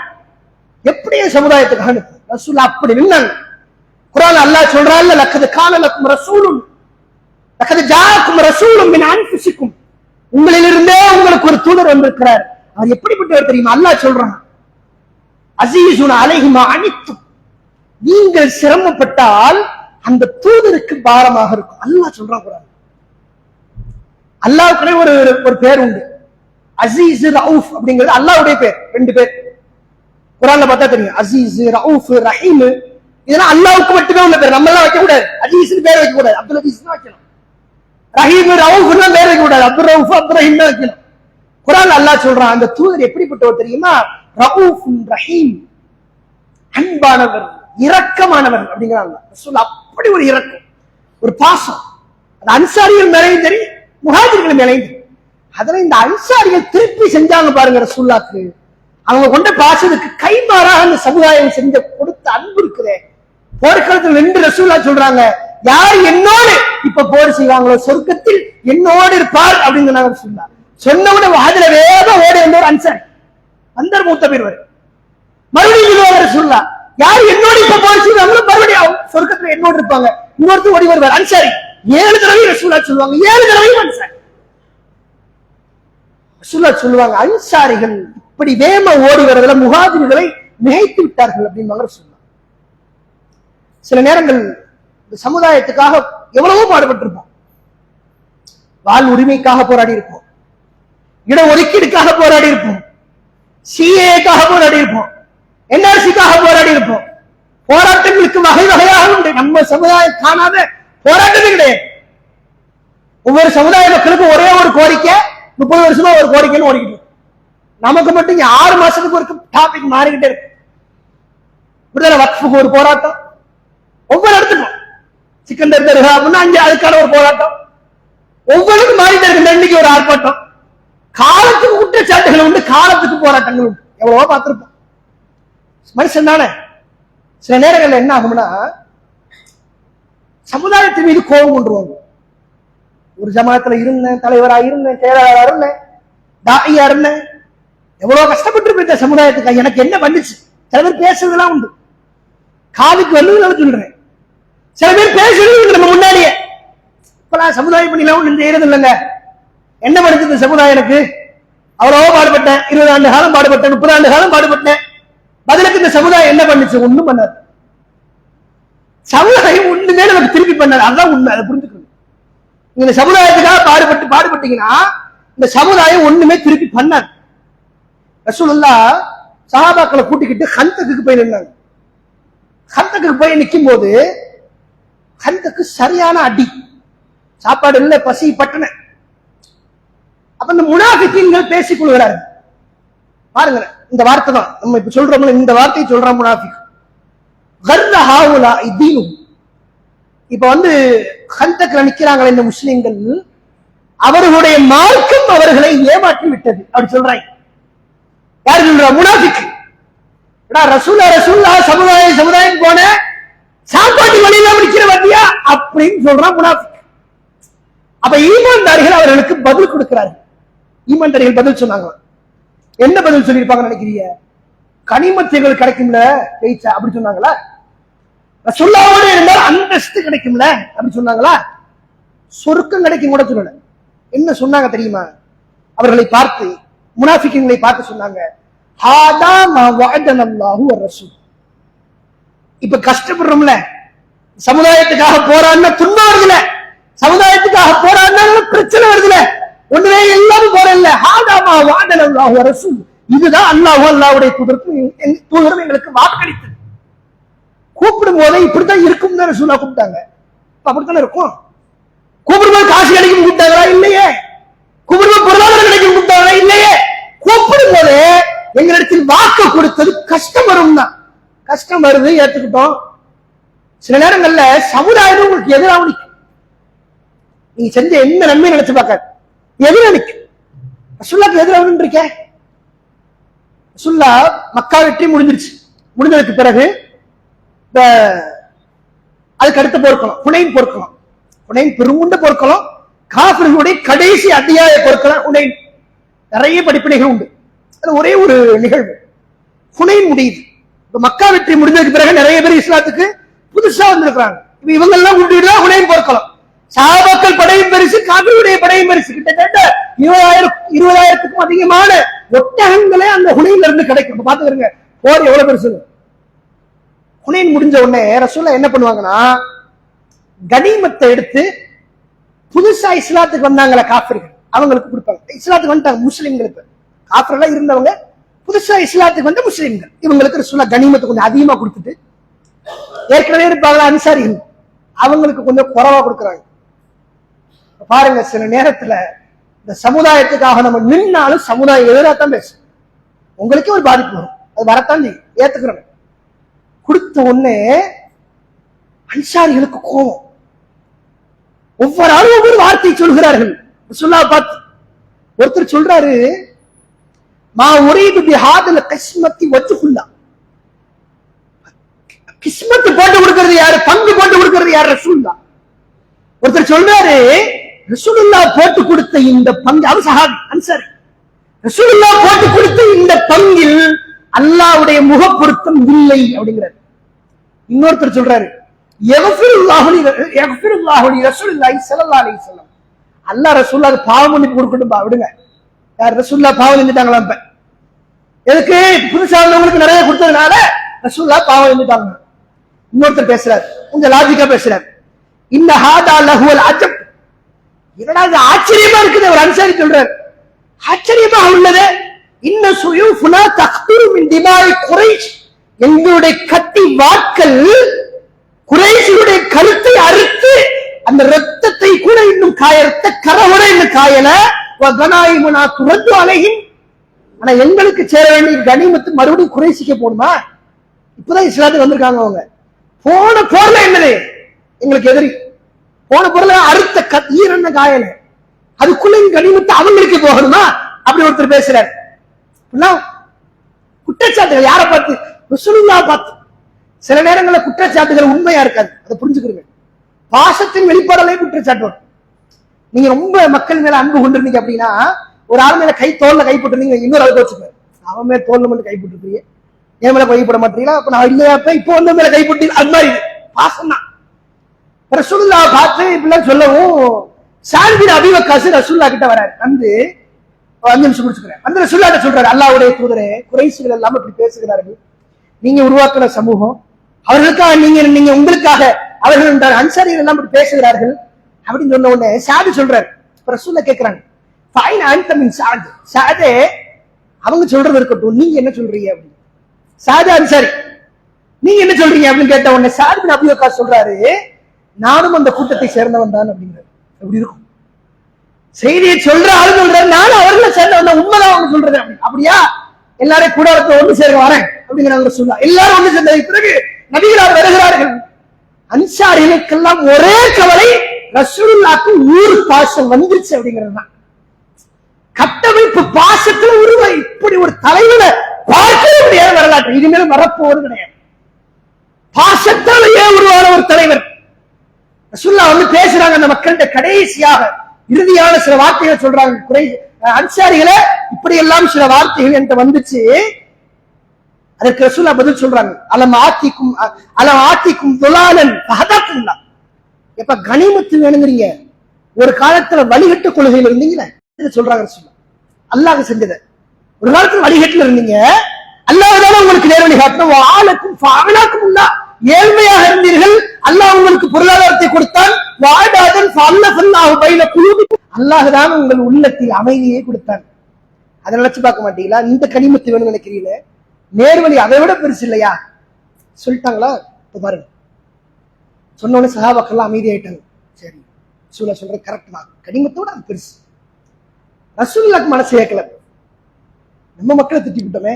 எப்படி சமுதாயத்துக்காக நிற்பேன்? ரசூலுல்லாஹ் அப்படி நின்னாங்க. குர்ஆன் அல்லாஹ் சொல்றான்ல, லக்கத் கான லக்கும் ரசூலுன் லக்கத் ஜாஅக்கும் ரசூலுன் மின் அன்ஃபுசிக்கும், உங்களிலிருந்தே உங்களுக்கு ஒரு தூதர் வந்திருக்கிறார். அவர் எப்படிப்பட்டவர் தெரியுமா? அல்லாஹ் சொல்றான், அஸீஸுன் அலைஹி மா அனித்தும், நீங்கள் சிரமப்பட்டால் அந்த தூதருக்கு பாரமாக இருக்கும். அல்லாஹ் சொல்றான் குர்ஆன். அல்லாஹ்வுக்கு ஒரு பேர் உண்டு, அஸீஸ் ரவுஃப் அப்படிங்கிறது அல்லாஹ்வுடைய பேர். 2 பேர் குர்ஆன்ல பார்த்தா தெரியும், அஸீஸ் ரவுஃப் ரஹீம். இதெல்லாம் அல்லாஹ்வுக்கு மட்டுமே உள்ள பேர், நம்ம எல்லாம் வைக்க கூடாது. அஸீஸ்னு பேர் வைக்க கூடாது, அப்துல் அஸீஸ் தான் வைக்கணும். ரஹீம் ரவுஃப்னு பேர் வைக்க கூடாது, அப்துல் ரவுஃப் அப்துல் ரஹீம் தான் வைக்கணும். குர்ஆன்ல அல்லாஹ் சொல்றான், அந்த தூதர் எப்படிப்பட்டவர் தெரியுமா? ரவுஃபுன் ரஹீம், அன்பானவர், இரக்கமானவர் அப்படிங்கிறாங்க. ரசூலுல்லாஹ் அப்படி ஒரு இரக்கம், ஒரு பாசம். அது அன்சாரிகள் மேலையும் சரி, முஹாஜிர்கள் மேலையும் சரி. அதெல்லாம் இந்த அன்சாரிகள் திருப்பி செஞ்சாங்க பாருங்க ரசூலுல்லாஹ்க்கு. அவங்க கொண்ட பாசத்துக்கு கைமாறாக அந்த சமுதாயம் செஞ்ச கொடுத்த அன்பு இருக்குதே. போர்க்களத்தில் நின்று ரசூலுல்லாஹ் சொல்றாங்க, யார் என்னோடு இப்ப போர் செய்வாங்களோ சொர்க்கத்தில் என்னோடு இருப்பார் அப்படின்னு சொன்னாங்க ரசூலுல்லாஹ். சொன்னவுட வாதில வேகம் ஓடி வந்தவர் அன்சாரி, அந்தர் மூத்த பேர். மறுபடியும் சொல்லுவாங்க ரசூலுல்லாஹ், யார் என்னோடு இப்ப போர் செய்வாங்களோ மறுபடியும் சொர்க்கத்துல என்னோடு இருப்பாங்க. இன்னொருத்தர் ஓடி வருவார் அன்சாரி. 7 தடவை ரசூலுல்லாஹ் சொல்லுவாங்க, 7 தடவையும் அன்சாரி. ரசூலுல்லாஹ் சொல்லுவாங்க, அன்சாரிகள் இப்படி வேம ஓடி வரதுல முஹாஜிர்களை மிகைத்து விட்டார்கள் அப்படின்பாங்க ரசூலுல்லாஹ். சில நேரங்கள் இந்த சமுதாயத்துக்காக எவ்வளவோ பாடுபட்டிருப்போம். வாழ் உரிமைக்காக போராடி இருப்போம், இட ஒதுக்கீடுக்காக போராடி இருப்போம், சிஏக்காக போராடி இருப்போம், என்ஆர்சிக்காக போராடி இருப்போம். போராட்டங்களுக்கு வகை வகையாக உண்டு. நம்ம சமுதாயம் காணாத போராட்டமே கிடையாது. ஒவ்வொரு சமுதாய மக்களுக்கும் ஒரே ஒரு கோரிக்கை, 30 வருஷமா ஒரு கோரிக்கைன்னு ஓடிக்கிட்டு. நமக்கு மட்டும் 6 மாசத்துக்கு ஒரு டாபிக் மாறிக்கிட்டே இருக்கு. விடுதலை வக்ஃபுக்கு ஒரு போராட்டம், ஒவ்வொரு இடத்துக்கும் சிக்கந்தர் தர்கா அப்படின்னா அங்கே அதுக்கான ஒரு போராட்டம், ஒவ்வொருக்கும் மாறிட்டே இருக்கு. இன்னைக்கு ஒரு ஆர்ப்பாட்டம். காலத்துக்கு குற்றச்சாட்டுகள் உண்டு, காலத்துக்கு போராட்டங்கள் உண்டு. எவ்வளவோ பார்த்திருப்போம். மனுஷன் தானே. சில நேரங்கள்ல என்ன ஆகும்னா, சமுதாயத்தின் மீது கோபம் கொண்டுருவாங்க. ஒரு ஜமாத்துல இருந்தேன், தலைவரா இருந்தேன், செயலாளரா இருந்தேன், தாயியா இருந்தேன், எவ்வளவு கஷ்டப்பட்டு இந்த சமுதாயத்துக்கு எனக்கு என்ன வந்துச்சு. சில பேர் பேசுறதுலாம் உண்டு, காதுக்கு வந்து சொல்றேன். சில பேர் பேசுறது நம்ம முன்னாடியே, இப்பெல்லாம் சமுதாய பணிலாம் ஒண்ணு செய்யறது இல்லைங்க. என்ன பண்ணுது இந்த சமுதாயம்? எனக்கு அவ்வளவோ பாடுபட்டேன், 20 ஆண்டு காலம் பாடுபட்டேன், 30 ஆண்டு காலம் பாடுபட்டேன். பதிலுக்கு இந்த சமுதாயம் என்ன பண்ணுச்சு? ஒண்ணும் பண்ணாது. சமுதாயம் ஒண்ணுமே நமக்கு திருப்பி பண்ணாது. அதுதான் உண்மை, அதை புரிஞ்சுக்கணும். இந்த சமுதாயத்துக்காக பாடுபட்டீங்கன்னா இந்த சமுதாயம் ஒண்ணுமே திருப்பி பண்ணாது. ரசூலுல்லாஹ் சஹாபாக்களை கூட்டிக்கிட்டு ஹந்தக்குக்கு போய் நின்னாங்க. ஹந்தக்குக்கு போய் நிற்கும் போது ஹந்தக்கு சரியான அடி, சாப்பாடு இல்லை, பசி பட்டன. அப்ப இந்த முனாஃபிகீன்கள் பேசிக் கொள்கிறார்கள். பாருங்க, இந்த வார்த்தை தான் நம்ம இப்ப சொல்றோம்ல, இந்த வார்த்தையை சொல்றோம் முனாஃபிக். இப்ப ஹந்தக்ல நிக்கிறாங்களே இந்த முஸ்லிம்கள், அவர்களுடைய மார்க்கம் அவர்களை ஏமாற்றி விட்டது அப்படி சொல்றாங்க. யாரு சொல்றா? முனாஃபிக். ரசூலுல்லாஹ் சமுதாயம் போன சாப்பாட்டு வழியில நிக்கிற வண்டியா அப்படின்னு சொல்றான் முனாஃபிக். அப்ப ஈமான்தாரிகள் அவர்களுக்கு பதில் கொடுக்கிறார்கள். ஈமான்தாரிகள் பதில் சொன்னாங்க. என்ன பதில் சொல்லியிருப்பாங்க நினைக்கிறீங்க? கனிமத்தைகள் கிடைக்கும்ல பேச்சா அப்படி சொன்னாங்களா? ரசூலுல்லாஹ்வோட இருந்தால் அந்தஸ்து கிடைக்கும்ல அப்படி சொன்னாங்களா? சொர்க்கம் கிடைக்கும் கூட சொல்லல. என்ன சொன்னாங்க தெரியுமா? அவர்களை பார்த்து, முனாஃபிக்குகளை பார்த்து சொன்னாங்க, ஹாதா மா வஅதனல்லாஹு வ ரசூல். இப்ப கஷ்டப்படுறோம்ல, சமுதாயத்துக்காக போராடினா துன்பம் வருதுல, சமுதாயத்துக்காக போராடினா பிரச்சனை வருதுல, ஒண்ணுமே எல்லாரும் போறல. ஹாதா மா வஅதனல்லாஹு வ ரசூல், இதுதான் அல்லாஹ் அல்லாஹ்வுடைய தூதரும் எங்களுக்கு வாக்களித்தது. கூப்பிடும் போதே இப்படித்தான் இருக்கும் தான் ரசூலா கூப்பிட்டாங்க. அப்படித்தானே இருக்கும். கூப்பிடும்போது காசு கிடைக்கும் கூப்பிட்டாங்களா? இல்லையே. கூப்பிடும்போது பொருளாதாரம் கிடைக்கும் கூப்பிட்டாங்களா? இல்லையே. கூப்பிடும் போது எங்களிடத்தில் வாக்கு கொடுத்தது கஷ்டம் வரும் தான். கஷ்டம் வருது, ஏத்துக்கிட்டோம். சில நேரங்கள்ல சமுதாயம் உங்களுக்கு எதிராக நிற்கும். நீங்க செஞ்ச என்ன நன்மை நினைச்சு பார்க்காது, எதிராக நிற்கும். ரசூலுல்லாஹ்க்கு எதிராக நின்றுக்க. ரசூலுல்லாஹ் மக்கா வெற்றி முடிஞ்சிருச்சு. முடிஞ்சதுக்கு பிறகு அதுக்கு அடுத்த போர்க்களம் ஹுனைன் போர்க்களம். ஹுனைன் பெருங்குண்ட போர்க்களம், காஃபிர்களுடைய கடைசி அத்தியாய போர்க்களம் ஹுனைன். நிறைய படிப்பினைகள் உண்டு. அது ஒரே ஒரு நிகழ்வு. ஹுனைன் முடியுது. இப்ப மக்கா வெற்றி முடிஞ்சதுக்கு பிறகு நிறைய பேர் இஸ்லாத்துக்கு புதுசா வந்திருக்கிறாங்க. இப்ப இவங்க எல்லாம் கூட்டிட்டு ஹுனைன் போர்க்களம். சஹாபாக்கள் படையும் பெருசு, காஃபிர்களுடைய படையும் பெருசு. கிட்டத்தட்ட 20,000க்கும் அதிகமான ஒட்டகங்களே அந்த ஹுனைன்ல இருந்து கிடைக்கும். பாத்துக்கிறீங்க போர் எவ்வளவு பெருசு. ஹுனைன் முடிஞ்ச உடனே ரசூலுல்லாஹ் என்ன பண்ணுவாங்கன்னா, கனிமத்தை எடுத்து புதுசா இஸ்லாத்துக்கு வந்தாங்களா காஃபிர்கள், அவங்களுக்கு கொடுப்பாங்க. இஸ்லாத்துக்கு வந்துட்டாங்க முஸ்லிம்களுக்கு, காஃபிர்களா இருந்தவங்க புதுசா இஸ்லாத்துக்கு வந்த முஸ்லிம்கள், இவங்களுக்கு ரசூலுல்லாஹ் கனிமத்தை கொஞ்சம் அதிகமா கொடுத்துட்டு, ஏற்கனவே இருப்பாங்களா அன்சாரிகள், அவங்களுக்கு கொஞ்சம் குறைவா கொடுக்குறாங்க. பாருங்க, சில நேரத்துல இந்த சமுதாயத்துக்காக நம்ம நின்னாலும் சமுதாயம் எதிராகத்தான் பேசும். உங்களுக்கே ஒரு பாதிப்பு வரும், அது வரத்தான் செய்யும், ஏத்துக்கிறோம். கொடுத்த உடனே அன்சாரிகளுக்கு கோபம். ஒவ்வொரு ஆளும் ஒவ்வொரு வார்த்தை சொல்கிறார்கள். ரசூலுல்லாஹ் பார்த்து ஒருத்தர் சொல்றாரு, மா உரீது பிஹாதில் கிஸ்மத்தி வஜ்ஹுல்லாஹ். கிஸ்மத் போட்டு கொடுக்கிறது யாரு? பங்கு போட்டு கொடுக்கிறது யார்? ரசூலுல்லாஹ். ஒருத்தர் சொல்றாரு, ரசூலுல்லாஹ் போட்டு கொடுத்த இந்த பங்கு, அவர் சஹாபி அன்சாரி, ரசூலுல்லாஹ் போட்டு கொடுத்த இந்த பங்கில் அல்லாஹ்வுடைய முக பொருத்தம் இல்லை அப்படிங்கிறார். இன்னொருத்தர் சொல்றாரு, அல்லாஹ் ரசூலுல்லாஹ் பாவம் மன்னிப்பு கொடுக்கட்டும் விடுங்க. யார்? ரசூலுல்லாஹ் பாவம் செஞ்சுட்டாங்களா? இப்ப எதுக்கு? புதுசா வந்தவங்களுக்கு நிறைய கொடுத்ததுனால ரசூலுல்லாஹ் பாவம் செஞ்சுட்டாங்க. இன்னொருத்தர் பேசுறாரு, கொஞ்சம் லாஜிக்கா பேசுறாரு, இன்ன ஹாதா லஹுவல் அஜப். என்னடா இது ஆச்சரியமா இருக்குது. ஒரு அன்சாரி சொல்றாரு, ஆச்சரியமா உள்ளது. இன்ன சுயூஃபுனா தக்துரு மின் திமாஇ குரைஷ். எங்களுடைய கத்தி வாட்கள் குறைஷியுடைய கழுத்தை அறுத்து அந்த ரத்தத்தை கூட இன்னும் காயறத்த கரவுட இன்னும் காயல. வகனாயிமுனா துரத்து அலைஹிம். ஆனா எங்களுக்கு சேர வேண்டிய கனிமத்து மறுபடியும் குறைஷிக்க போடுமா? இப்பதான் இஸ்லாத்துக்கு வந்திருக்காங்க அவங்க. போன போர்ல என்னது? எங்களுக்கு எதிரி. போன பொருளை அறுத்த ஈரண்ண காயல, அதுக்குள்ள கனிமத்து அவங்களுக்கு போகணுமா? அப்படி ஒருத்தர் பேசுறாரு. குற்றச்சாட்டுகள் யாரை பார்த்து? ரசூலுல்லாஹ் பார்த்து. சில நேரங்களில் குற்றச்சாட்டுகள் உண்மையா இருக்காது, அதை புரிஞ்சுக்கிறீங்க. பாசத்தின் வெளிப்பாடலே குற்றச்சாட்டு வரும். நீங்க ரொம்ப மக்கள் மேல அன்பு கொண்டிருந்தீங்க அப்படின்னா, ஒரு ஆள் மேல தோல்ல கைப்பற்றிருந்தீங்க, இன்னொரு ஆள் வச்சுக்கோங்க, அவன் மேல தோல்ல மட்டும் கைப்பற்றிருக்கீங்க, என் மேல கைப்பட மாட்டீங்களா? அப்ப நான் இல்லையா இப்போ வந்து மேல கைப்பற்றி, அது மாதிரி பாசம் தான். ரசூலுல்லாஹ் பார்த்து இப்படிலாம் சொல்லவும், சாத் பின் அபீ வக்காஸ் ரசூலுல்லாஹ் கிட்ட வராரு. வந்து 5 நிமிஷம் முடிச்சுக்கிறேன். அந்த ரசூலுல்லாஹ் சொல்றாரு, அல்லாஹ்வுடைய தூதரே, குறைஷிகள் எல்லாம் இப்படி பேசுகிறார்கள், நீங்க உருவாக்குற சமூகம், அவர்களுக்காக நீங்க உங்களுக்காக அவர்கள் அன்சாரிகள் எல்லாம் இப்படி பேசுகிறார்கள் அப்படின்னு சொன்ன உடனே சாது சொல்றாரு. ரசூலுல்லாஹ் கேட்கிறாங்க, ஃபைன் அன்த மின் சாத். சாதே, அவங்க சொல்றது இருக்கட்டும், நீங்க என்ன சொல்றீங்க அப்படின்னு. சாது அன்சாரி, நீங்க என்ன சொல்றீங்க அப்படின்னு கேட்ட உடனே சாத் பின் அபீ வக்காஸ் சொல்றாரு, நானும் அந்த கூட்டத்தை சேர்ந்தவன் தான் அப்படிங்கிறார். எப்படி இருக்கும்? செய்தியை சொல்ற ஆளு சொல்றாரு, நானும் அவர்களை சேர்ந்தவன், உண்மைதான் அவங்க சொல்றது. அப்படியா? எல்லாரும் கூடாரத்தை ஒன்று சேர்க்க வரேன் அப்படிங்கிறாங்க. சொல்லா எல்லாரும் ஒன்று சேர்ந்த பிறகு நபிகளார் வருகிறார்கள். அன்சாரிகளுக்கெல்லாம் ஒரே கவலை, ரசூலுல்லாஹ்க்கு ஊர் பாசம் வந்துருச்சு அப்படிங்கிறது தான். கட்டமைப்பு பாசத்துல உருவாய் இப்படி ஒரு தலைவனை பார்க்கவே முடியாத வரலாற்று இனிமேல் வரப்போவது கிடையாது. பாசத்தாலேயே உருவான ஒரு தலைவர். ரசூலுல்லாஹ் வந்து பேசுறாங்க அந்த மக்கள்கிட்ட, கடைசியாக இறுதியான சில வார்த்தைகள் சொல்றாங்க. அன்சாரிகளை இப்படி எல்லாம் சில வார்த்தைகள் என்கிட்ட வந்துச்சு. அதற்கு ரசூலுல்லாஹ் பதில் சொல்றாங்க, அலம் ஆத்திக்கும் துலாலன் ஃபஹதக்குல்லா. எப்ப கனிமத்து வேணுங்கிறீங்க, ஒரு காலத்துல வழிகட்ட கொள்கையில் இருந்தீங்களே சொல்றாங்க ரசூலுல்லாஹ். அல்லாஹ் செஞ்சத ஒரு காலத்துல வழிகட்டுல இருந்தீங்க, அல்லாஹ்தான உங்களுக்கு நேர்வழி காட்டணும். ஆளுக்கும் ஃபாவிலாக்கும் உண்டா, ஏழ்மையாக இருந்தீர்கள், அல்லாஹ் உங்களுக்கு பொருளாதாரத்தை கொடுத்தான். வாடாதன் ஃபல்லல்லாஹு பைன குலூபிக்கும், அல்லாஹ்தான் உங்கள் உள்ளத்தில் அமைதியை கொடுத்தான். அதை நினைச்சு பார்க்க மாட்டீங்களா? இந்த கனிமத்து வேணும்னு நினைக்கிறீங்களே, நேர்வழி அதை விட பெருசு இல்லையா? சொல்லிட்டாங்களா? பாருங்க, சொன்னோடனே சஹாபாக்கெல்லாம் அமைதியாயிட்டாங்க. சரி, ரசூலுல்லாஹ் சொல்றது கரெக்ட் தான், கனிமத்தோட அது பெருசு. ரசூலுல்லாஹ்க்கு மனசு கேட்கல, நம்ம மக்களை திட்டி விட்டோமே.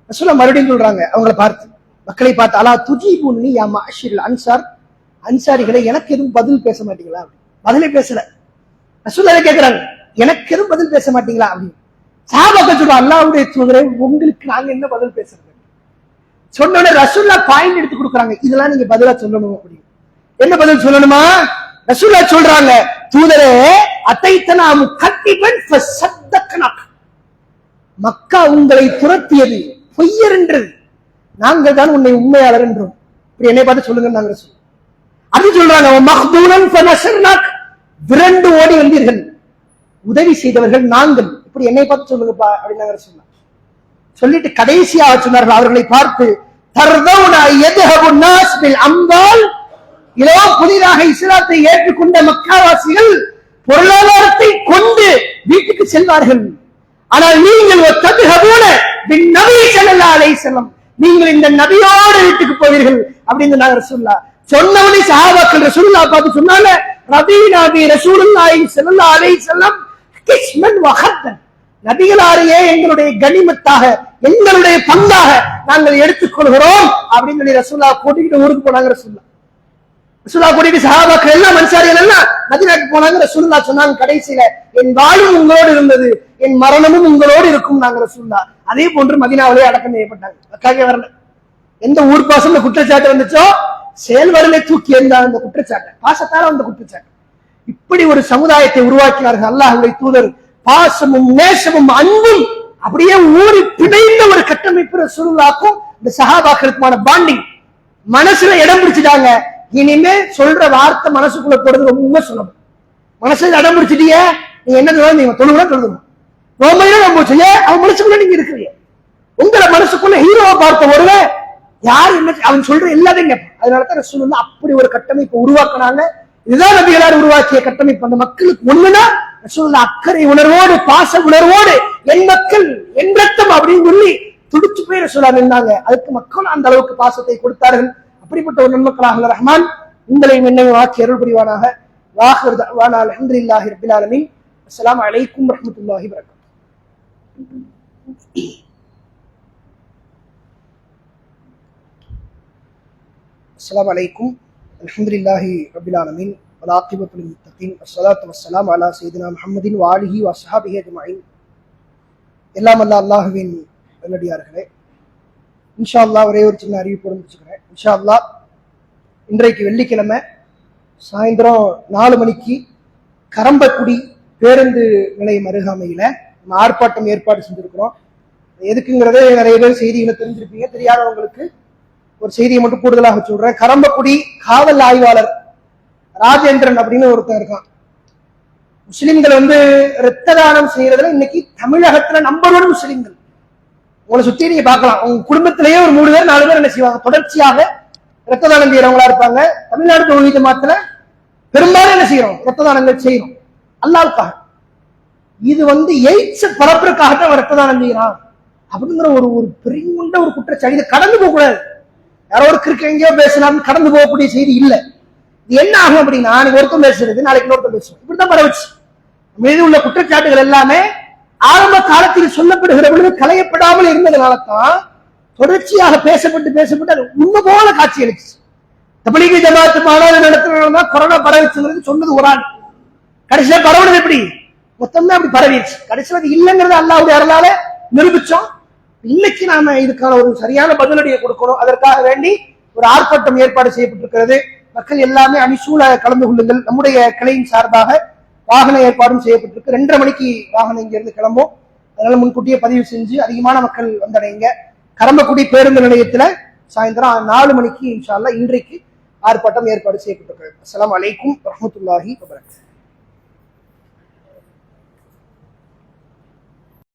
ரசூலுல்லாஹ் மறுபடியும் சொல்றாங்க அவங்களை பார்த்து, மக்களை பார்த்து, அலா துஜீபுன்னி யா மஅஷிரல் அன்சார், அன்சாரிகளை எனக்கு எதுவும் பதில் பேச மாட்டீங்களா? பதிலே பேசல. ரசூலுல்லாஹ் கேட்கிறாங்க, எனக்கு எதுவும் பதில் பேச மாட்டீங்களா அப்படின்னு. சஹாபாக்கள் சொல்றாங்க, அல்லாஹ்வுடைய தூதரே, உங்களுக்கு நாங்க என்ன பதில் பேசுறது? சொன்னோட ரசூலுல்லாஹ் பாயிண்ட் எடுத்து கொடுக்குறாங்க, இதெல்லாம் நீங்க பதிலா சொல்லணும் அப்படின்னு. என்ன பதில் சொல்லணுமா? ரசூலுல்லாஹ் சொல்றாங்க, தூதரே, அத்தைத்தனா முகத்திபன் ஃபஸத்தக்னாக், மக்கா உங்களை துரத்தியது பொய்யர் என்றது, நாங்கள் தான் உன்னை உண்மையாளர் என்றோம். இப்படி என்னை பார்த்து சொல்லுங்க நாங்க சொல்லுவோம். அது சொல்றாங்க, மஹ்தூனன் ஃபனஸர்னாக், விரண்டு ஓடி வந்தீர்கள், உதவி செய்தவர்கள் நாங்கள், இப்படி என்னை பார்த்து சொல்லுங்கப்பா அப்படின்னு நாங்க சொன்னோம். சொல்லிட்டு கடைசியாக சொன்னார்கள் அவர்களை பார்த்து, தர்தௌனா யத்ஹபு நாஸ் பில் அம்வால், இதோ புதிதாக இஸ்லாத்தை ஏற்றுக்கொண்ட மக்காவாசிகள் பொருளாதாரத்தை கொண்டு வீட்டுக்கு செல்வார்கள், ஆனால் நீங்கள் நபி ஸல்லல்லாஹு அலைஹி வஸல்லம், நீங்கள் இந்த நபியோட வீட்டுக்கு போவீர்கள் அப்படின்னு நாங்க ரசூலுல்லாஹ் சொன்னவனே சஹாபாக்கள் ரசூலுல்லாஹ் பார்த்து சொன்னாங்க, ரபீனா பி ரசூலுல்லாஹி ஸல்லல்லாஹு அலைஹி வஸல்லம் கிஸ்மன் வ ஹத்தன், நபிகளாரையே எங்களுடைய கனிமத்தாக, எங்களுடைய பங்காக நாங்கள் எடுத்துக்கொள்கிறோம் அப்படின்னு சொல்லி ரசூலுல்லாஹ் கூட்டிட்டு ஊருக்கு போனாங்க. ரசூலுல்லாஹ் கூட்டிட்டு சஹாபாக்கள் எல்லாம் அன்சாரிகள் எல்லாம் மதீனாக்கு போனாங்க. ரசூலுல்லாஹ் சொன்னாங்க கடைசியில, என் வாழும் உங்களோடு இருந்தது, என் மரணமும் உங்களோடு இருக்கும் நாங்க ரசூலுல்லாஹ். அதே போன்று மதீனாவிலே அடக்கம் செய்யப்பட்டாங்க. அக்காக வரல, எந்த ஊர் பாசம் குற்றச்சாட்டு வந்துச்சோ செயல்வரலை தூக்கி எறிந்தார் அந்த குற்றச்சாட்டு, பாசத்தால அந்த குற்றச்சாட்டு. இப்படி ஒரு சமுதாயத்தை உருவாக்கினார்கள் அல்லாஹ்வுடைய தூதர். பாசமும் நேசமும் அன்பும் அப்படியே ஊறி பிணைந்த ஒரு கட்டமைப்பு ரசூலுல்லாஹ்க்கும் இந்த சஹாபாக்களுக்குமான பாண்டிங் மனசுல இடம் பிடிச்சிட்டாங்க. இனிமே சொல்ற வார்த்தை மனசுக்குள்ள போறது ரொம்ப சுலபம். மனசுல இடம் பிடிச்சிட்டிய, நீங்க என்ன நீங்க தொழுவா தொழுதும் ரொம்ப செய்ய அவன் மனசுக்குள்ள நீங்க இருக்கிறீங்க. உங்களை மனசுக்குள்ள ஹீரோவை பார்த்த ஒருவன் யார் என்ன அவன் சொல்ற எல்லாத்தையும் கேட்பான். அதனாலதான் ரசூலுல்லாஹ் அப்படி ஒரு கட்டமைப்பை உருவாக்குனாங்க. இதுதான் நபிகளார் உருவாக்கிய கட்டமைப்பு. அந்த மக்களுக்கு ஒண்ணுனா ரசூலுல்லாஹ் அக்கறை உணர்வோடு, பாச உணர்வோடு, என் மக்கள் என் ரத்தம் அப்படின்னு சொல்லி துடிச்சு போய் ரசூலுல்லாஹ் நின்றாங்க. அதுக்கு மக்கள் அந்த அளவுக்கு பாசத்தை கொடுத்தார்கள். அப்படிப்பட்ட ஒரு நன்மக்களாக ரஹ்மான் உங்களை என்னையும் ஆக்கி அருள் புரிவானாக. வாஹிர் தஅவானா அல்ஹம்துலில்லாஹி ரப்பில் ஆலமீன். அஸ்ஸலாமு அலைக்கும் வரஹ்மத்துல்லாஹி வபரகாத்துஹு. அஸ்ஸலாமு அலைக்கும் அல்ஹம்துலில்லாஹி ரப்பில் ஆலமீன் வல் ஆகிபத்து லில் முத்தகீன் வஸ்ஸலாத்து வஸ்ஸலாமு அலா சய்யிதினா முஹம்மதின் வ ஆலிஹி வ ஸஹாபிஹி அஜ்மஈன். எல்லாம் அல்லாஹ்வின் நல்லடியார்களே, இன்ஷா அல்லாஹ் ஒரே ஒரு சின்ன அறிவிப்போடு முடிச்சுக்கிறேன். இன்ஷா அல்லாஹ் இன்றைக்கு வெள்ளிக்கிழமை சாயந்தரம் 4 மணிக்கு கரம்பக்குடி பேருந்து நிலையம் அருகாமையில நம்ம ஆர்ப்பாட்டம் ஏற்பாடு செஞ்சிருக்கிறோம். எதுக்குங்கிறத நிறைய பேர் செய்திகளை தெரிஞ்சிருப்பீங்க, தெரியாதவங்களுக்கு ஒரு செய்தியை மட்டும் கூடுதலாக சொல்றேன். கரம்பக்குடி காவல் ஆய்வாளர் ராஜேந்திரன் அப்படின்னு ஒருத்தர் இருக்கான். முஸ்லிம்கள் இரத்த தானம் செய்யறதுல இன்னைக்கு தமிழகத்துல நம்பர் 1 முஸ்லிம்கள். உங்களை சுத்தி நீங்க பார்க்கலாம், உங்க குடும்பத்திலேயே ஒரு 3 பேர் 4 பேர் என்ன செய்வாங்க, தொடர்ச்சியாக இரத்த தானம் செய்யறவங்களா இருப்பாங்க. தமிழ்நாடு தௌஹீத் ஜமாத்துல பெரும்பாலும் என்ன செய்யறோம், இரத்த தானங்கள் செய்யறோம் அல்லாஹ்வுக்காக. இது எய்ட்ஸ் பரப்புறதுக்காகத்தான் இரத்த தானம் செய்யறான் அப்படிங்கிற ஒரு பெரிய ஒரு குற்றச்சாட்டு. இதை கடந்து போக கூடாது. யாரோ ஒரு கிறுக்கு எங்கேயோ பேசினாலும் கடந்து போகக்கூடிய செய்தி இல்லை. இது என்ன ஆகும் அப்படின்னா, நாளைக்கு ஒருத்தம் பேசுறது, நாளைக்கு இன்னொருத்தம் பேசுவோம், இப்படித்தான் பரவச்சு. மீது உள்ள குற்றச்சாட்டுகள் எல்லாமே ஆரம்ப காலத்தில் சொல்லப்படுகிற பொழுது களையப்படாமல் இருந்ததுனால தான் தொடர்ச்சியாக பேசப்பட்டு அது உண்மை போல காட்சி அளிச்சு. தப்லீக் ஜமாத் மாநாடு நடத்துறதுனால கொரோனா பரவிச்சுங்கிறது சொன்னது ஒரு ஆள். கடைசியா பரவுனது எப்படி, மொத்தமே அப்படி பரவிடுச்சு. கடைசியில் அது இல்லைங்கிறது அல்லாஹ்வுடைய அருளால நிரூபிச்சோம். இன்னைக்கு நாம இதுக்கான ஒரு சரியான பதிலடியை கொடுக்கணும். அதற்காக வேண்டி ஒரு ஆர்ப்பாட்டம் ஏற்பாடு செய்யப்பட்டிருக்கிறது. மக்கள் எல்லாமே அணிசூழ கலந்து கொள்ளுங்கள். நம்முடைய கிளையின் சார்பாக வாகன ஏற்பாடும் செய்யப்பட்டிருக்கு. 2:30 மணிக்கு வாகனம் இங்கிருந்து கிளம்பும். அதனால முன்கூட்டியே பதிவு செஞ்சு அதிகமான மக்கள் வந்தடைங்க. கரம்பக்குடி பேருந்து நிலையத்துல சாயந்தரம் 4 மணிக்கு இன்ஷா அல்லாஹ் இன்றைக்கு ஆர்ப்பாட்டம் ஏற்பாடு செய்யப்பட்டிருக்கிறது. அஸ்ஸலாமு அலைக்கும் வரஹ்மத்துல்லாஹி வபரகாத்துஹு.